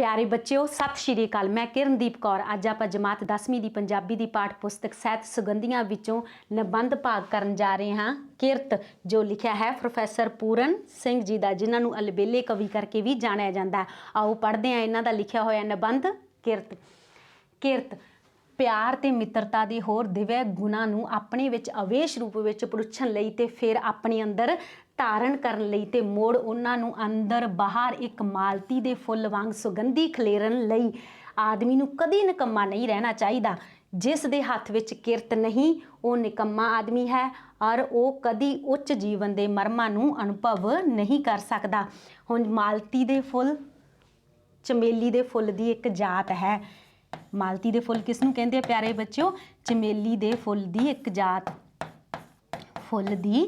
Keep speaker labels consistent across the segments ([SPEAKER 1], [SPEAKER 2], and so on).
[SPEAKER 1] प्यारे बच्चों सत श्री अकाल। मैं किरणदीप कौर। अज आप जमात 10वीं की पंजाबी की पाठ पुस्तक सहित सुगंधियां विचों निबंध भाग करन जा रहे हाँ। किरत जो लिखा है प्रोफैसर पूरन सिंह जी का, जिन्होंने अलबेले कवि करके भी जानिया जाता है। आओ पढ़ते हैं इन्हों का लिखा होया निबंध किरत। किरत प्यार ते मित्रता के होर दिव्य गुणां नूं अपने विच अवेश रूप विच परुछण लई ते फिर अपने अंदर धारण करन लई ते मोड़ उन्हां नूं अंदर बाहर एक मालती दे फुੱਲ वांग सुगंधी खलेरन लई आदमी नूं कदी निकम्मा नहीं रहना चाहिदा। जिस दे हत्थ विच किरत नहीं वो निकम्मा आदमी है और वो कदी उच्च जीवन के मरमां नूं अनुभव नहीं कर सकदा। हुण मालती दे फुੱਲ चमेली दे फुੱਲ दी एक जात है। मालती दे फुੱਲ किसनूं कहंदे आ प्यारे बच्चों? चमेली दे फुੱਲ दी एक जात, फुੱਲ दी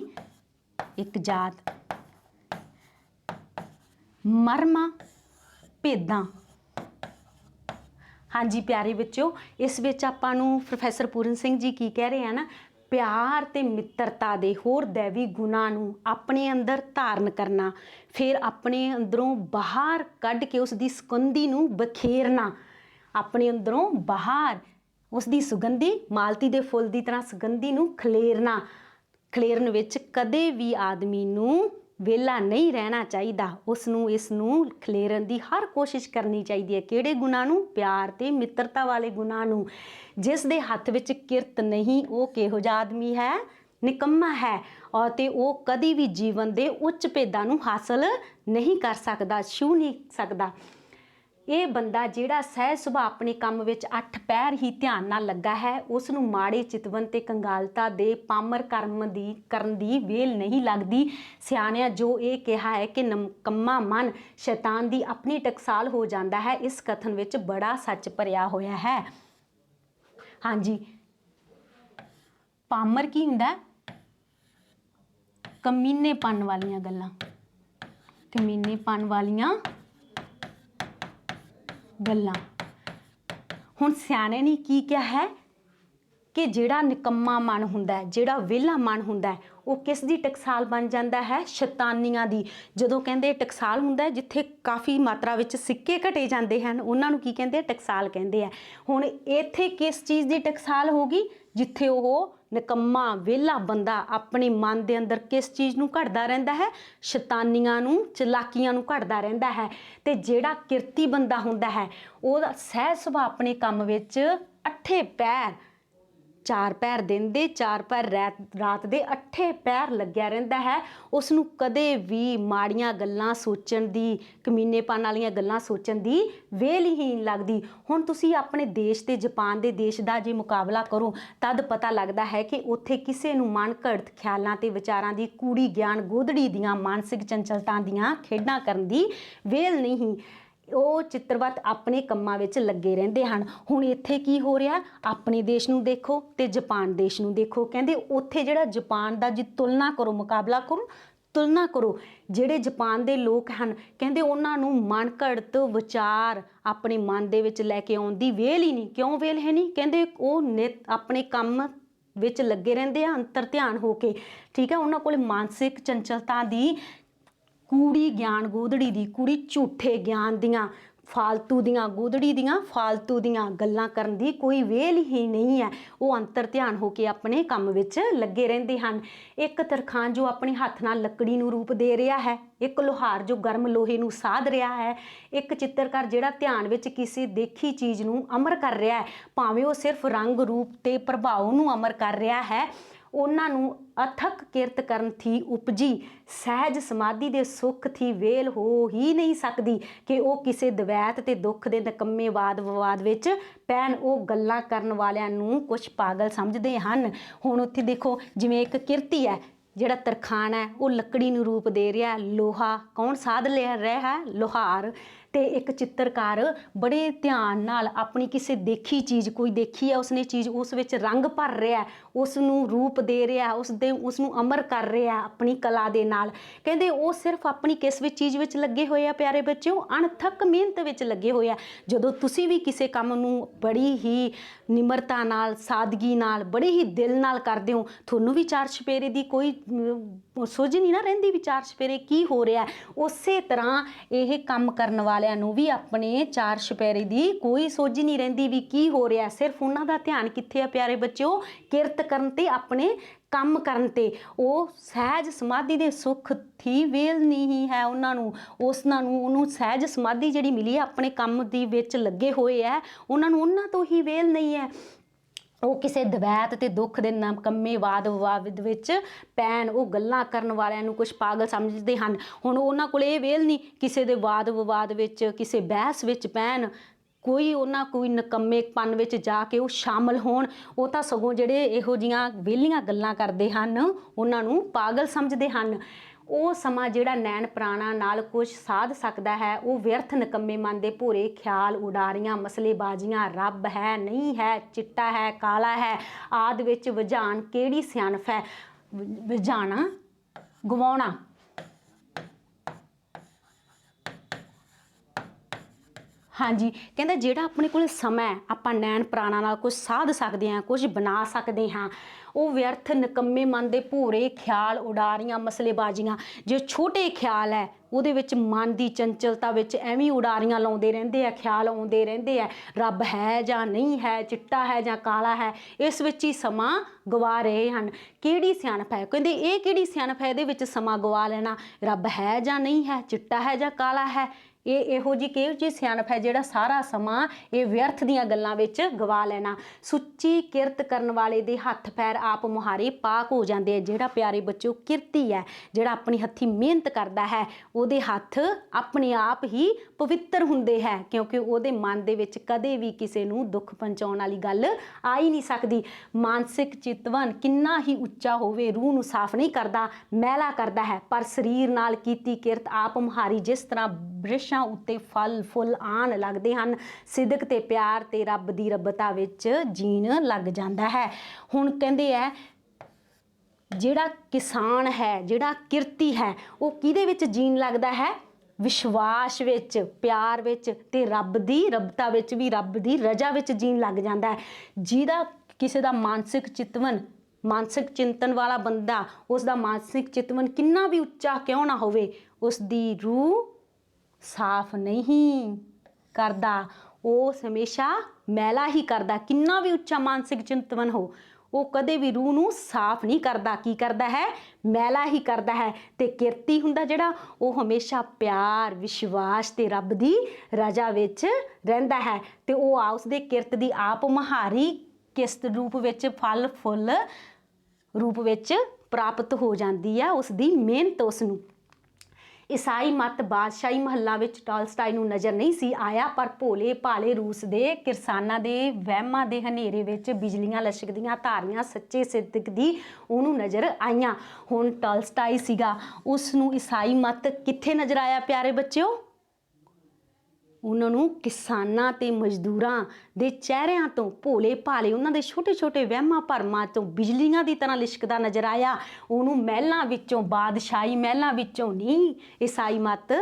[SPEAKER 1] एक जात। मरमा भेदां। हाँ जी प्यारे बच्चों, इस विच आपां नूं प्रोफैसर पूरन सिंह जी की कह रहे हैं ना, प्यार ते मित्रता दे होर दैवी गुणां नूं अपने अंदर धारण करना, फिर अपने अंदरों बाहर कढ़ के उसकी सुगंधी नूं बखेरना, अपने अंदरों बाहर उसकी सुगंधी मालती दे फुੱਲ की तरह सुगंधी नूं खलेरना। खलेरन विच कदे भी आदमी नूं वेला नहीं रहना चाहिदा। उसनूं इसनूं खलेरन की हर कोशिश करनी चाहिए है। किहड़े गुणां नूं? प्यार ते मित्रता वाले गुणां नूं। जिस दे हत्थ विच किरत नहीं वो किहो जिहा आदमी है? निकम्मा है। और ते वो कदी भी जीवन के उच्च भेदां नूं हासिल नहीं कर सकदा, छू नहीं सकदा। ये बंदा जिहड़ा सहज सुभाਅ अपने काम विच 8 पैर ही ध्यान नाल लगा है, उसनूं माड़े चितवन ते कंगालता दे पामर कर्म दी करन दी वेल नहीं लगदी। सियाणियां जो ये कहा है कि निकम्मा मन शैतान दी अपनी टकसाल हो जाता है, इस कथन विच बड़ा सच भरिया होया है। हाँ जी, पामर की हुंदा? कमीनेपन वालियां गल्लां, कमीनेपन वालियां गल्लां। हुण सियाणे ने की क्या है कि जिहड़ा निकम्मा मन हुंदा है, जिहड़ा वेला मन हुंदा है, वो किस दी टकसाल बन जाता है? शैतानियां दी। जदों कहंदे टकसाल हुंदा है जिथे काफ़ी मात्रा विच सिक्के घटे जाते हैं, उन्हां नूं की कहंदे? टकसाल कहंदे आ। हुण इत्थे किस चीज़ की टकसाल होगी? जिथे वो निकम्मा वेला बंदा अपने मन के अंदर किस चीज़ नूं घड़दा रहिंदा है? शैतानियां नूं, चलाकियां नूं घड़दा रहिंदा है। ते जिहड़ा किरती बंदा हुंदा है ओहदा सहज सुभाਅ अपने काम विच 8 पैर, 4 पैर दिन दे 4 पैर रात दे 8 पैर लग्या रहिंदा है। उसनूं कदे भी माड़ियां गल्लां सोचण दी, कमीनेपन वालियां गल्लां सोचण दी वेल ही नहीं लगदी। हुण तुसीं अपने देश ते जापान दे देश दा जे मुकाबला करो तद पता लगदा है कि उत्थे किसे नूं मन घड़त ख्यालां ते विचारां दी, कूड़ी ज्ञान गोदड़ी दियां मानसिक चंचलतां दियां खेडां करन दी वेल नहीं। वो चित्रवत अपने कंमां विच लगे रहिंदे हन। हुण इत्थे की हो रहा? अपने देश नूं देखो ते जापान देश नूं देखो। कहंदे उत्थे जिहड़ा जापान दा जी तुलना करो, मुकाबला करो, तुलना करो। जिहड़े जापान दे लोग हैं कहंदे उन्हां नूं मन घड़त विचार अपने मन दे विच लैके आउण दी वेल ही नहीं। क्यों वेल है नहीं? कहंदे वो नित अपने काम विच लगे रहिंदे आ अंतर ध्यान होके। ठीक है, उन्हां कोल मानसिक चंचलता दी, कूड़ी ज्ञान गोदड़ी दी, कूड़ी झूठे ज्ञान दियां, फालतू दियां गोदड़ी दियां फालतू दियां गल्लां करन दी कोई वेल ही नहीं है। वो अंतर ध्यान होके अपने काम विच लगे रहिंदे हन। एक तरखान जो अपने हत्थ नाल लकड़ी नूं रूप दे रहा है, एक लोहार जो गर्म लोहे नूं साध रहा है, एक चित्रकार जिहड़ा ध्यान विच किसी देखी चीज़ नूं अमर कर रहा है, भावें वो सिर्फ रंग रूप ते प्रभाव नूं अमर कर रहा है। उन्हां नूं अथक किरत करन थी उपजी सहज समाधि दे सुख थी वेल हो ही नहीं सकदी कि वो किसी दवैत ते दुख दे निकम्मे वाद विवाद विच पैन। वो गल्लां करन वालियां नूं कुछ पागल समझदे हन। हुण उत्थे देखो जिवें एक किरती है, जिहड़ा तरखान है वो लकड़ी नूं रूप दे रहा, लोहा कौन साध ले रहा है? लोहार। ते एक चित्रकार बड़े ध्यान नाल अपनी किसी देखी चीज़, कोई देखी है उसने चीज़, उस विच रंग भर रहा है, उसनूं रूप दे रहा, उसनूं अमर कर रहा अपनी कला दे नाल। कहंदे वो सिर्फ अपनी किस विच चीज़ विच लगे होए आ प्यारे बच्चों? अणथक मेहनत विच लगे होए आ। जदों तुसीं भी किसी काम नूं बड़ी ही निमरता नाल, सादगी नाल, बड़े ही दिल नाल करदे हो, तुहानूं भी चार छपेरे दी कोई सुझ नहीं ना रहिंदी भी चार छपेरे की हो रहा है। उस तरह यह काम करन वाले ਵਾਲਿਆਂ ਨੂੰ ਵੀ ਆਪਣੇ ਚਾਰ ਚੁਫੇਰੇ ਦੀ ਕੋਈ ਸੋਝ ਨਹੀਂ ਰਹਿੰਦੀ ਵੀ ਕੀ ਹੋ ਰਿਹਾ। ਸਿਰਫ ਉਹਨਾਂ ਦਾ ਧਿਆਨ ਕਿੱਥੇ ਆ ਪਿਆਰੇ ਬੱਚਿਓ, ਕਿਰਤ ਕਰਨ ਤੇ ਆਪਣੇ ਕੰਮ ਕਰਨ ਤੇ। ਉਹ ਸਹਿਜ ਸਮਾਧੀ ਦੇ ਸੁੱਖ ਦੀ ਵੇਲ ਨਹੀਂ ਹੈ ਉਹਨਾਂ ਨੂੰ। ਉਹਨੂੰ ਸਹਿਜ ਸਮਾਧੀ ਜਿਹੜੀ ਮਿਲੀ ਹੈ, ਆਪਣੇ ਕੰਮ ਦੀ ਵਿੱਚ ਲੱਗੇ ਹੋਏ ਹੈ, ਉਹਨਾਂ ਨੂੰ ਉਹਨਾਂ ਤੋਂ ਹੀ ਵੇਲ ਨਹੀਂ ਹੈ। ਉਹ ਕਿਸੇ ਦਵੈਤ ਤੇ ਦੁੱਖ ਦੇ ਨਕੰਮੇ ਵਾਦ ਵਿਵਾਦ ਵਿੱਚ ਪੈਣ। ਉਹ ਗੱਲਾਂ ਕਰਨ ਵਾਲਿਆਂ ਨੂੰ ਕੁਝ ਪਾਗਲ ਸਮਝਦੇ ਹਨ। ਹੁਣ ਉਹਨਾਂ ਕੋਲ ਇਹ ਵੇਲ ਨਹੀਂ ਕਿਸੇ ਦੇ ਵਾਦ ਵਿਵਾਦ ਵਿੱਚ, ਕਿਸੇ ਬਹਿਸ ਵਿੱਚ ਪੈਣ, ਕੋਈ ਨਕੰਮੇਪਨ ਵਿੱਚ ਜਾ ਕੇ ਉਹ ਸ਼ਾਮਲ ਹੋਣ। ਉਹ ਤਾਂ ਸਗੋਂ ਜਿਹੜੇ ਇਹੋ ਜਿਹੀਆਂ ਵਿਹਲੀਆਂ ਗੱਲਾਂ ਕਰਦੇ ਹਨ ਉਹਨਾਂ ਨੂੰ ਪਾਗਲ ਸਮਝਦੇ ਹਨ। ਉਹ ਸਮਾਂ ਜਿਹੜਾ ਨੈਣ ਪ੍ਰਾਣਾਂ ਨਾਲ ਕੁਝ ਸਾਧ ਸਕਦਾ ਹੈ, ਉਹ ਵਿਅਰਥ ਨਿਕੰਮੇ ਮਨ ਦੇ ਭੋਰੇ ਖਿਆਲ, ਉਡਾਰੀਆਂ, ਮਸਲੇਬਾਜ਼ੀਆਂ, ਰੱਬ ਹੈ ਨਹੀਂ ਹੈ, ਚਿੱਟਾ ਹੈ ਕਾਲਾ ਹੈ ਆਦਿ ਵਿੱਚ ਵਜਾਣ ਕਿਹੜੀ ਸਿਆਣਪ ਹੈ। ਵਜਾਣਾ ਗਵਾਉਣਾ। ਹਾਂਜੀ, ਕਹਿੰਦਾ ਜਿਹੜਾ ਆਪਣੇ ਕੋਲ ਸਮਾਂ ਹੈ, ਆਪਾਂ ਨੈਣ ਪ੍ਰਾਣਾਂ ਨਾਲ ਕੁਝ ਸਾਧ ਸਕਦੇ ਹਾਂ, ਕੁਝ ਬਣਾ ਸਕਦੇ ਹਾਂ। ਉਹ ਵਿਅਰਥ ਨਿਕੰਮੇ ਮਨ ਦੇ ਭੋਰੇ ਖਿਆਲ, ਉਡਾਰੀਆਂ, ਮਸਲੇਬਾਜ਼ੀਆਂ। ਜੇ ਛੋਟੇ ਖਿਆਲ ਹੈ ਉਹਦੇ ਵਿੱਚ ਮਨ ਦੀ ਚੰਚਲਤਾ ਵਿੱਚ ਐਵੇਂ ਉਡਾਰੀਆਂ ਲਾਉਂਦੇ ਰਹਿੰਦੇ ਆ, ਖਿਆਲ ਆਉਂਦੇ ਰਹਿੰਦੇ ਆ, ਰੱਬ ਹੈ ਜਾਂ ਨਹੀਂ ਹੈ, ਚਿੱਟਾ ਹੈ ਜਾਂ ਕਾਲਾ ਹੈ, ਇਸ ਵਿੱਚ ਹੀ ਸਮਾਂ ਗਵਾ ਰਹੇ ਹਨ। ਕਿਹੜੀ ਸਿਆਣਪ ਹੈ, ਕਹਿੰਦੇ ਇਹ ਕਿਹੜੀ ਸਿਆਣਪ ਹੈ ਇਹਦੇ ਵਿੱਚ ਸਮਾਂ ਗਵਾ ਲੈਣਾ। ਰੱਬ ਹੈ ਜਾਂ ਨਹੀਂ ਹੈ, ਚਿੱਟਾ ਹੈ ਜਾਂ ਕਾਲਾ ਹੈ, ਇਹੋ ਜਿਹੀ ਕਿਹੋ ਜਿਹੀ ਸਿਆਣਪ ਹੈ ਜਿਹੜਾ ਸਾਰਾ ਸਮਾਂ ਇਹ ਵਿਅਰਥ ਦੀਆਂ ਗੱਲਾਂ ਵਿੱਚ ਗਵਾ ਲੈਣਾ। ਸੁੱਚੀ ਕਿਰਤ ਕਰਨ ਵਾਲੇ ਦੇ ਹੱਥ ਪੈਰ ਆਪ ਮੁਹਾਰੇ ਪਾਕ ਹੋ ਜਾਂਦੇ ਆ। ਜਿਹੜਾ ਪਿਆਰੇ ਬੱਚਿਓ ਕਿਰਤੀ ਹੈ, ਜਿਹੜਾ ਆਪਣੀ ਹੱਥੀਂ ਮਿਹਨਤ ਕਰਦਾ ਹੈ, ਉਹਦੇ ਹੱਥ ਆਪਣੇ ਆਪ ਹੀ ਪਵਿੱਤਰ ਹੁੰਦੇ ਹੈ, ਕਿਉਂਕਿ ਉਹਦੇ ਮਨ ਦੇ ਵਿੱਚ ਕਦੇ ਵੀ ਕਿਸੇ ਨੂੰ ਦੁੱਖ ਪਹੁੰਚਾਉਣ ਵਾਲੀ ਗੱਲ ਆ ਹੀ ਨਹੀਂ ਸਕਦੀ। ਮਾਨਸਿਕ ਚਿਤਵਨ ਕਿੰਨਾ ਹੀ ਉੱਚਾ ਹੋਵੇ, ਰੂਹ ਨੂੰ ਸਾਫ਼ ਨਹੀਂ ਕਰਦਾ, ਮੈਲਾ ਕਰਦਾ ਹੈ, ਪਰ ਸਰੀਰ ਨਾਲ ਕੀਤੀ ਕਿਰਤ ਆਪ ਮੁਹਾਰੀ ਜਿਸ ਤਰ੍ਹਾਂ ਬ੍ਰਿਸ਼ ਉੱਤੇ ਫਲ ਫੁੱਲ ਆਣ ਲੱਗਦੇ ਹਨ, ਸਿਦਕ ਤੇ ਪਿਆਰ ਤੇ ਰੱਬ ਦੀ ਰੱਬਤਾ ਵਿੱਚ ਜੀਣ ਲੱਗ ਜਾਂਦਾ ਹੈ। ਹੁਣ ਕਹਿੰਦੇ ਹੈ ਜਿਹੜਾ ਕਿਸਾਨ ਹੈ, ਜਿਹੜਾ ਕਿਰਤੀ ਹੈ, ਉਹ ਕਿਹਦੇ ਵਿੱਚ ਜੀਣ ਲੱਗਦਾ ਹੈ? ਵਿਸ਼ਵਾਸ ਵਿੱਚ, ਪਿਆਰ ਵਿੱਚ ਤੇ ਰੱਬ ਦੀ ਰੱਬਤਾ ਵਿੱਚ ਵੀ, ਰੱਬ ਦੀ ਰਜ਼ਾ ਵਿੱਚ ਜੀਣ ਲੱਗ ਜਾਂਦਾ ਹੈ। ਜਿਹਦਾ ਕਿਸੇ ਦਾ ਮਾਨਸਿਕ ਚਿੰਤਨ ਵਾਲਾ ਬੰਦਾ, ਉਸ ਦਾ ਮਾਨਸਿਕ ਚਿਤਵਨ ਕਿੰਨਾ ਵੀ ਉੱਚਾ ਕਿਉਂ ਨਾ ਹੋਵੇ, ਉਸ ਦੀ ਰੂਹ ਸਾਫ਼ ਨਹੀਂ ਕਰਦਾ, ਉਹ ਹਮੇਸ਼ਾ ਮੈਲਾ ਹੀ ਕਰਦਾ। ਕਿੰਨਾ ਵੀ ਉੱਚਾ ਮਾਨਸਿਕ ਚਿੰਤਵਨ ਹੋ, ਉਹ ਕਦੇ ਵੀ ਰੂਹ ਨੂੰ ਸਾਫ਼ ਨਹੀਂ ਕਰਦਾ। ਕੀ ਕਰਦਾ ਹੈ? ਮੈਲਾ ਹੀ ਕਰਦਾ ਹੈ। ਤੇ ਕਿਰਤੀ ਹੁੰਦਾ ਜਿਹੜਾ, ਉਹ ਹਮੇਸ਼ਾ ਪਿਆਰ, ਵਿਸ਼ਵਾਸ ਤੇ ਰੱਬ ਦੀ ਰਜ਼ਾ ਵਿੱਚ ਰਹਿੰਦਾ ਹੈ। ਤੇ ਉਹ ਉਸਦੇ ਕਿਰਤ ਦੀ ਆਪ ਮੁਹਾਰੀ ਕਿਸਤ ਰੂਪ ਵਿੱਚ, ਫਲ ਫੁੱਲ ਰੂਪ ਵਿੱਚ ਪ੍ਰਾਪਤ ਹੋ ਜਾਂਦੀ ਹੈ, ਉਸ ਦੀ ਮਿਹਨਤ ਉਸ ਨੂੰ। ਈਸਾਈ ਮਤ ਬਾਦਸ਼ਾਹੀ ਮਹੱਲਾਂ ਵਿੱਚ ਟਾਲਸਟਾਈ ਨੂੰ ਨਜ਼ਰ ਨਹੀਂ ਸੀ ਆਇਆ, ਪਰ ਭੋਲੇ ਭਾਲੇ ਰੂਸ ਦੇ ਕਿਰਸਾਨਾਂ ਦੇ ਵਹਿਮਾਂ ਦੇ ਹਨੇਰੇ ਵਿੱਚ ਬਿਜਲੀਆਂ ਲਸ਼ਕਦੀਆਂ ਧਾਰੀਆਂ ਸੱਚੇ ਸਿਦਕ ਦੀ ਉਹਨੂੰ ਨਜ਼ਰ ਆਈਆਂ। ਹੁਣ ਟਾਲਸਟਾਈ ਸੀਗਾ, ਉਸ ਨੂੰ ਈਸਾਈ ਮਤ ਕਿੱਥੇ ਨਜ਼ਰ ਆਇਆ ਪਿਆਰੇ ਬੱਚਿਓ? ਉਹਨਾਂ ਨੂੰ ਕਿਸਾਨਾਂ ਤੇ ਮਜ਼ਦੂਰਾਂ ਦੇ ਚਿਹਰਿਆਂ ਤੋਂ, ਭੋਲੇ ਭਾਲੇ ਉਹਨਾਂ ਦੇ ਛੋਟੇ ਛੋਟੇ ਵਹਿਮਾਂ ਭਰਮਾਂ ਤੋਂ ਬਿਜਲੀਆਂ ਦੀ ਤਰ੍ਹਾਂ ਲਿਸ਼ਕਦਾ ਨਜ਼ਰ ਆਇਆ। ਉਹਨੂੰ ਮਹਿਲਾਂ ਵਿੱਚੋਂ, ਬਾਦਸ਼ਾਹੀ ਮਹਿਲਾਂ ਵਿੱਚੋਂ ਨਹੀਂ ਈਸਾਈ ਮਤ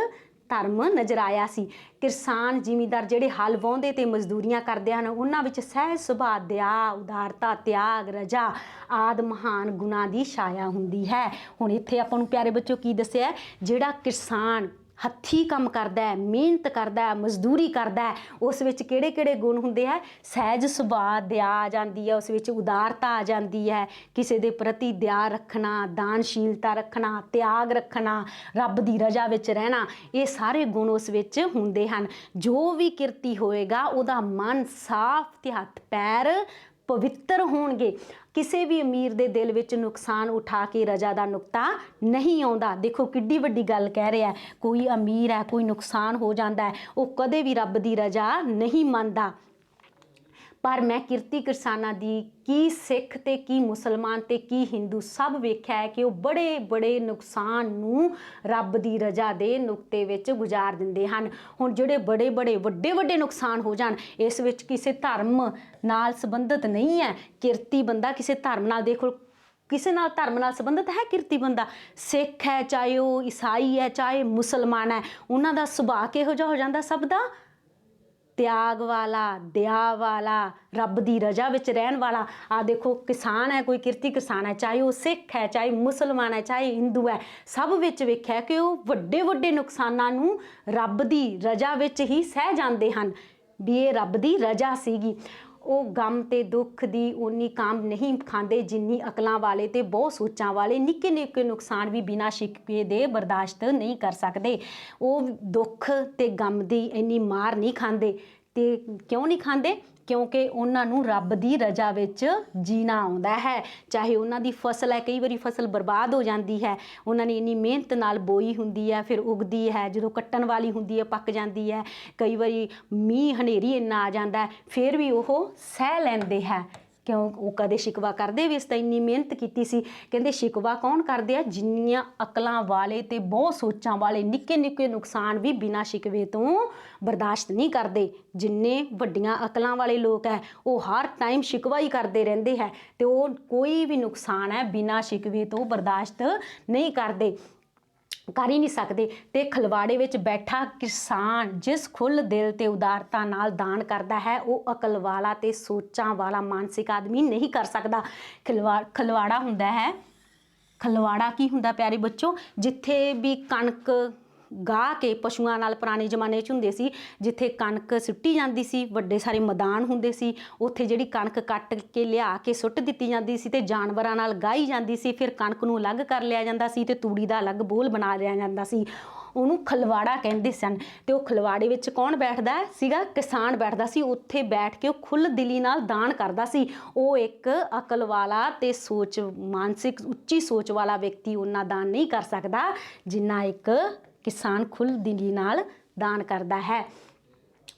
[SPEAKER 1] ਧਰਮ ਨਜ਼ਰ ਆਇਆ ਸੀ। ਕਿਸਾਨ ਜ਼ਿਮੀਂਦਾਰ ਜਿਹੜੇ ਹਲ ਵਾਹੁੰਦੇ ਤੇ ਮਜ਼ਦੂਰੀਆਂ ਕਰਦੇ ਹਨ, ਉਹਨਾਂ ਵਿੱਚ ਸਹਿਜ ਸੁਭਾਅ, ਦਇਆ, ਉਦਾਰਤਾ, ਤਿਆਗ, ਰਜਾ ਆਦਿ ਮਹਾਨ ਗੁਣਾਂ ਦੀ ਛਾਇਆ ਹੁੰਦੀ ਹੈ। ਹੁਣ ਇੱਥੇ ਆਪਾਂ ਨੂੰ ਪਿਆਰੇ ਬੱਚਿਓ ਕੀ ਦੱਸਿਆ? ਜਿਹੜਾ ਕਿਸਾਨ ਹੱਥੀਂ ਕੰਮ ਕਰਦਾ ਹੈ, ਮਿਹਨਤ ਕਰਦਾ ਹੈ, ਮਜ਼ਦੂਰੀ ਕਰਦਾ ਹੈ, ਉਸ ਵਿੱਚ ਕਿਹੜੇ ਕਿਹੜੇ ਗੁਣ ਹੁੰਦੇ ਹੈ? ਸਹਿਜ ਸੁਭਾਅ, ਦਇਆ ਆ ਜਾਂਦੀ ਹੈ, ਉਸ ਵਿੱਚ ਉਦਾਰਤਾ ਆ ਜਾਂਦੀ ਹੈ, ਕਿਸੇ ਦੇ ਪ੍ਰਤੀ ਦਇਆ ਰੱਖਣਾ, ਦਾਨਸ਼ੀਲਤਾ ਰੱਖਣਾ, ਤਿਆਗ ਰੱਖਣਾ, ਰੱਬ ਦੀ ਰਜ਼ਾ ਵਿੱਚ ਰਹਿਣਾ, ਇਹ ਸਾਰੇ ਗੁਣ ਉਸ ਵਿੱਚ ਹੁੰਦੇ ਹਨ। ਜੋ ਵੀ ਕਿਰਤੀ ਹੋਏਗਾ ਉਹਦਾ ਮਨ ਸਾਫ਼ ਤੇ ਹੱਥ ਪੈਰ ਪਵਿੱਤਰ ਹੋਣਗੇ। ਕਿਸੇ ਵੀ ਅਮੀਰ ਦੇ ਦਿਲ ਵਿੱਚ ਨੁਕਸਾਨ ਉਠਾ ਕੇ ਰਜ਼ਾ ਦਾ ਨੁਕਤਾ ਨਹੀਂ ਆਉਂਦਾ। ਦੇਖੋ ਕਿੱਡੀ ਵੱਡੀ ਗੱਲ ਕਹਿ ਰਿਹਾ, ਕੋਈ ਅਮੀਰ ਹੈ, ਕੋਈ ਨੁਕਸਾਨ ਹੋ ਜਾਂਦਾ ਹੈ, ਉਹ ਕਦੇ ਵੀ ਰੱਬ ਦੀ ਰਜ਼ਾ ਨਹੀਂ ਮੰਨਦਾ। ਪਰ ਮੈਂ ਕਿਰਤੀ ਕਿਰਸਾਨਾਂ ਦੀ, ਕੀ ਸਿੱਖ ਤੇ ਕੀ ਮੁਸਲਮਾਨ ਤੇ ਕੀ ਹਿੰਦੂ, ਸਭ ਵੇਖਿਆ ਹੈ ਕਿ ਉਹ ਬੜੇ ਬੜੇ ਨੁਕਸਾਨ ਨੂੰ ਰੱਬ ਦੀ ਰਜ਼ਾ ਦੇ ਨੁਕਤੇ ਵਿੱਚ ਗੁਜ਼ਾਰ ਦਿੰਦੇ ਹਨ। ਹੁਣ ਜਿਹੜੇ ਬੜੇ ਬੜੇ ਵੱਡੇ ਵੱਡੇ ਨੁਕਸਾਨ ਹੋ ਜਾਣ, ਇਸ ਵਿੱਚ ਕਿਸੇ ਧਰਮ ਨਾਲ ਸੰਬੰਧਿਤ ਨਹੀਂ ਹੈ। ਕਿਰਤੀ ਬੰਦਾ ਕਿਸੇ ਧਰਮ ਨਾਲ, ਦੇਖੋ ਕਿਸੇ ਨਾਲ ਧਰਮ ਨਾਲ ਸੰਬੰਧਿਤ ਹੈ ਕਿਰਤੀ ਬੰਦਾ, ਸਿੱਖ ਹੈ ਚਾਹੇ ਉਹ ਈਸਾਈ ਹੈ ਚਾਹੇ ਮੁਸਲਮਾਨ ਹੈ, ਉਹਨਾਂ ਦਾ ਸੁਭਾਅ ਕਿਹੋ ਜਿਹਾ ਹੋ ਜਾਂਦਾ ਸਭ ਦਾ? ਤਿਆਗ ਵਾਲਾ, ਦਇਆ ਵਾਲਾ, ਰੱਬ ਦੀ ਰਜ਼ਾ ਵਿੱਚ ਰਹਿਣ ਵਾਲਾ। ਆ ਦੇਖੋ ਕਿਸਾਨ ਹੈ, ਕੋਈ ਕਿਰਤੀ ਕਿਸਾਨ ਹੈ, ਚਾਹੇ ਉਹ ਸਿੱਖ ਹੈ, ਚਾਹੇ ਮੁਸਲਮਾਨ ਹੈ, ਚਾਹੇ ਹਿੰਦੂ ਹੈ, ਸਭ ਵਿੱਚ ਵੇਖਿਆ ਕਿ ਉਹ ਵੱਡੇ ਵੱਡੇ ਨੁਕਸਾਨਾਂ ਨੂੰ ਰੱਬ ਦੀ ਰਜ਼ਾ ਵਿੱਚ ਹੀ ਸਹਿ ਜਾਂਦੇ ਹਨ, ਵੀ ਇਹ ਰੱਬ ਦੀ ਰਜ਼ਾ ਸੀਗੀ। ਉਹ ਗਮ ਤੇ ਦੁੱਖ ਦੀ ਉਨੀ ਕਾਮ ਨਹੀਂ ਖਾਂਦੇ ਜਿੰਨੀ ਅਕਲਾਂ ਵਾਲੇ ਤੇ ਬਹੁਤ ਸੋਚਾਂ ਵਾਲੇ ਨਿੱਕੇ ਨਿੱਕੇ ਨੁਕਸਾਨ ਵੀ ਬਿਨਾਂ ਸ਼ਿਕਵੇ ਦੇ ਬਰਦਾਸ਼ਤ ਨਹੀਂ ਕਰ ਸਕਦੇ। ਉਹ ਦੁੱਖ ਤੇ ਗਮ ਦੀ ਇੰਨੀ ਮਾਰ ਨਹੀਂ ਖਾਂਦੇ। ਤੇ ਕਿਉਂ ਨਹੀਂ ਖਾਂਦੇ? ਕਿਉਂਕਿ ਉਹਨਾਂ ਨੂੰ ਰੱਬ ਦੀ ਰਜ਼ਾ ਵਿੱਚ ਜੀਣਾ ਆਉਂਦਾ ਹੈ। ਚਾਹੇ ਉਹਨਾਂ ਦੀ ਫਸਲ ਹੈ, ਕਈ ਵਾਰੀ ਫਸਲ ਬਰਬਾਦ ਹੋ ਜਾਂਦੀ ਹੈ, ਉਹਨਾਂ ਨੇ ਇੰਨੀ ਮਿਹਨਤ ਨਾਲ ਬੋਈ ਹੁੰਦੀ ਹੈ, ਫਿਰ ਉਗਦੀ ਹੈ, ਜਦੋਂ ਕੱਟਣ ਵਾਲੀ ਹੁੰਦੀ ਹੈ ਪੱਕ ਜਾਂਦੀ ਹੈ, ਕਈ ਵਾਰੀ ਮੀਂਹ ਹਨੇਰੀ ਇੰਨਾ ਆ ਜਾਂਦਾ, ਫਿਰ ਵੀ ਉਹ ਸਹਿ ਲੈਂਦੇ ਹੈ। ਕਿਉਂ? ਉਹ ਕਦੇ ਸ਼ਿਕਵਾ ਕਰਦੇ ਵੀ ਇਸ ਤਾਂ ਇੰਨੀ ਮਿਹਨਤ ਕੀਤੀ ਸੀ। ਕਹਿੰਦੇ ਸ਼ਿਕਵਾ ਕੌਣ ਕਰਦੇ ਆ? ਜਿੰਨੀਆਂ ਅਕਲਾਂ ਵਾਲੇ ਤੇ ਬਹੁਤ ਸੋਚਾਂ ਵਾਲੇ ਨਿੱਕੇ ਨਿੱਕੇ ਨੁਕਸਾਨ ਵੀ ਬਿਨਾਂ ਸ਼ਿਕਵੇ ਤੋਂ ਬਰਦਾਸ਼ਤ ਨਹੀਂ ਕਰਦੇ। ਜਿੰਨੇ ਵੱਡੀਆਂ ਅਕਲਾਂ ਵਾਲੇ ਲੋਕ ਹੈ ਉਹ ਹਰ ਟਾਈਮ ਸ਼ਿਕਵਾ ਹੀ ਕਰਦੇ ਰਹਿੰਦੇ ਹੈ, ਤੇ ਉਹ ਕੋਈ ਵੀ ਨੁਕਸਾਨ ਹੈ ਬਿਨਾਂ ਸ਼ਿਕਵੇ ਤੋਂ ਬਰਦਾਸ਼ਤ ਨਹੀਂ ਕਰਦੇ, ਕਰ ਹੀ ਨਹੀਂ ਸਕਦੇ। ਤੇ ਖਲਵਾੜੇ ਵਿੱਚ ਬੈਠਾ ਕਿਸਾਨ ਜਿਸ ਖੁੱਲ੍ਹ ਦਿਲ ਤੇ ਉਦਾਰਤਾ ਨਾਲ ਦਾਨ ਕਰਦਾ ਹੈ, ਉਹ ਅਕਲ ਵਾਲਾ ਤੇ ਸੋਚਾਂ ਵਾਲਾ ਮਾਨਸਿਕ ਆਦਮੀ ਨਹੀਂ ਕਰ ਸਕਦਾ। ਖਲਵਾੜਾ ਹੁੰਦਾ ਹੈ, ਖਲਵਾੜਾ ਕੀ ਹੁੰਦਾ ਪਿਆਰੇ ਬੱਚੋ? ਜਿੱਥੇ ਵੀ ਕਣਕ ਗਾਹ ਕੇ ਪਸ਼ੂਆਂ ਨਾਲ ਪੁਰਾਣੇ ਜ਼ਮਾਨੇ 'ਚ ਹੁੰਦੇ ਸੀ, ਜਿੱਥੇ ਕਣਕ ਸੁੱਟੀ ਜਾਂਦੀ ਸੀ, ਵੱਡੇ ਸਾਰੇ ਮੈਦਾਨ ਹੁੰਦੇ ਸੀ, ਉੱਥੇ ਜਿਹੜੀ ਕਣਕ ਕੱਟ ਕੇ ਲਿਆ ਕੇ ਸੁੱਟ ਦਿੱਤੀ ਜਾਂਦੀ ਸੀ ਤੇ ਜਾਨਵਰਾਂ ਨਾਲ ਗਾਹੀ ਜਾਂਦੀ ਸੀ। ਫਿਰ ਕਣਕ ਨੂੰ ਅਲੱਗ ਕਰ ਲਿਆ ਜਾਂਦਾ ਸੀ ਤੇ ਤੂੜੀ ਦਾ ਅਲੱਗ ਬੋਲ ਬਣਾ ਲਿਆ ਜਾਂਦਾ ਸੀ। ਉਹਨੂੰ ਖਲਵਾੜਾ ਕਹਿੰਦੇ ਸਨ। ਤੇ ਉਹ ਖਲਵਾੜੇ ਵਿੱਚ ਕੌਣ ਬੈਠਦਾ ਸੀਗਾ? ਕਿਸਾਨ ਬੈਠਦਾ ਸੀ। ਉੱਥੇ ਬੈਠ ਕੇ ਉਹ ਖੁੱਲ੍ਹ ਦਿਲੀ ਨਾਲ ਦਾਨ ਕਰਦਾ ਸੀ। ਉਹ ਇੱਕ ਅਕਲ ਵਾਲਾ ਤੇ ਸੋਚ, ਮਾਨਸਿਕ ਉੱਚੀ ਸੋਚ ਵਾਲਾ ਵਿਅਕਤੀ ਉਹਨਾਂ ਦਾਨ ਨਹੀਂ ਕਰ ਸਕਦਾ ਜਿੰਨਾ ਇੱਕ ਕਿਸਾਨ ਖੁੱਲ੍ਹ ਦਿਲੀ ਨਾਲ ਦਾਨ ਕਰਦਾ ਹੈ।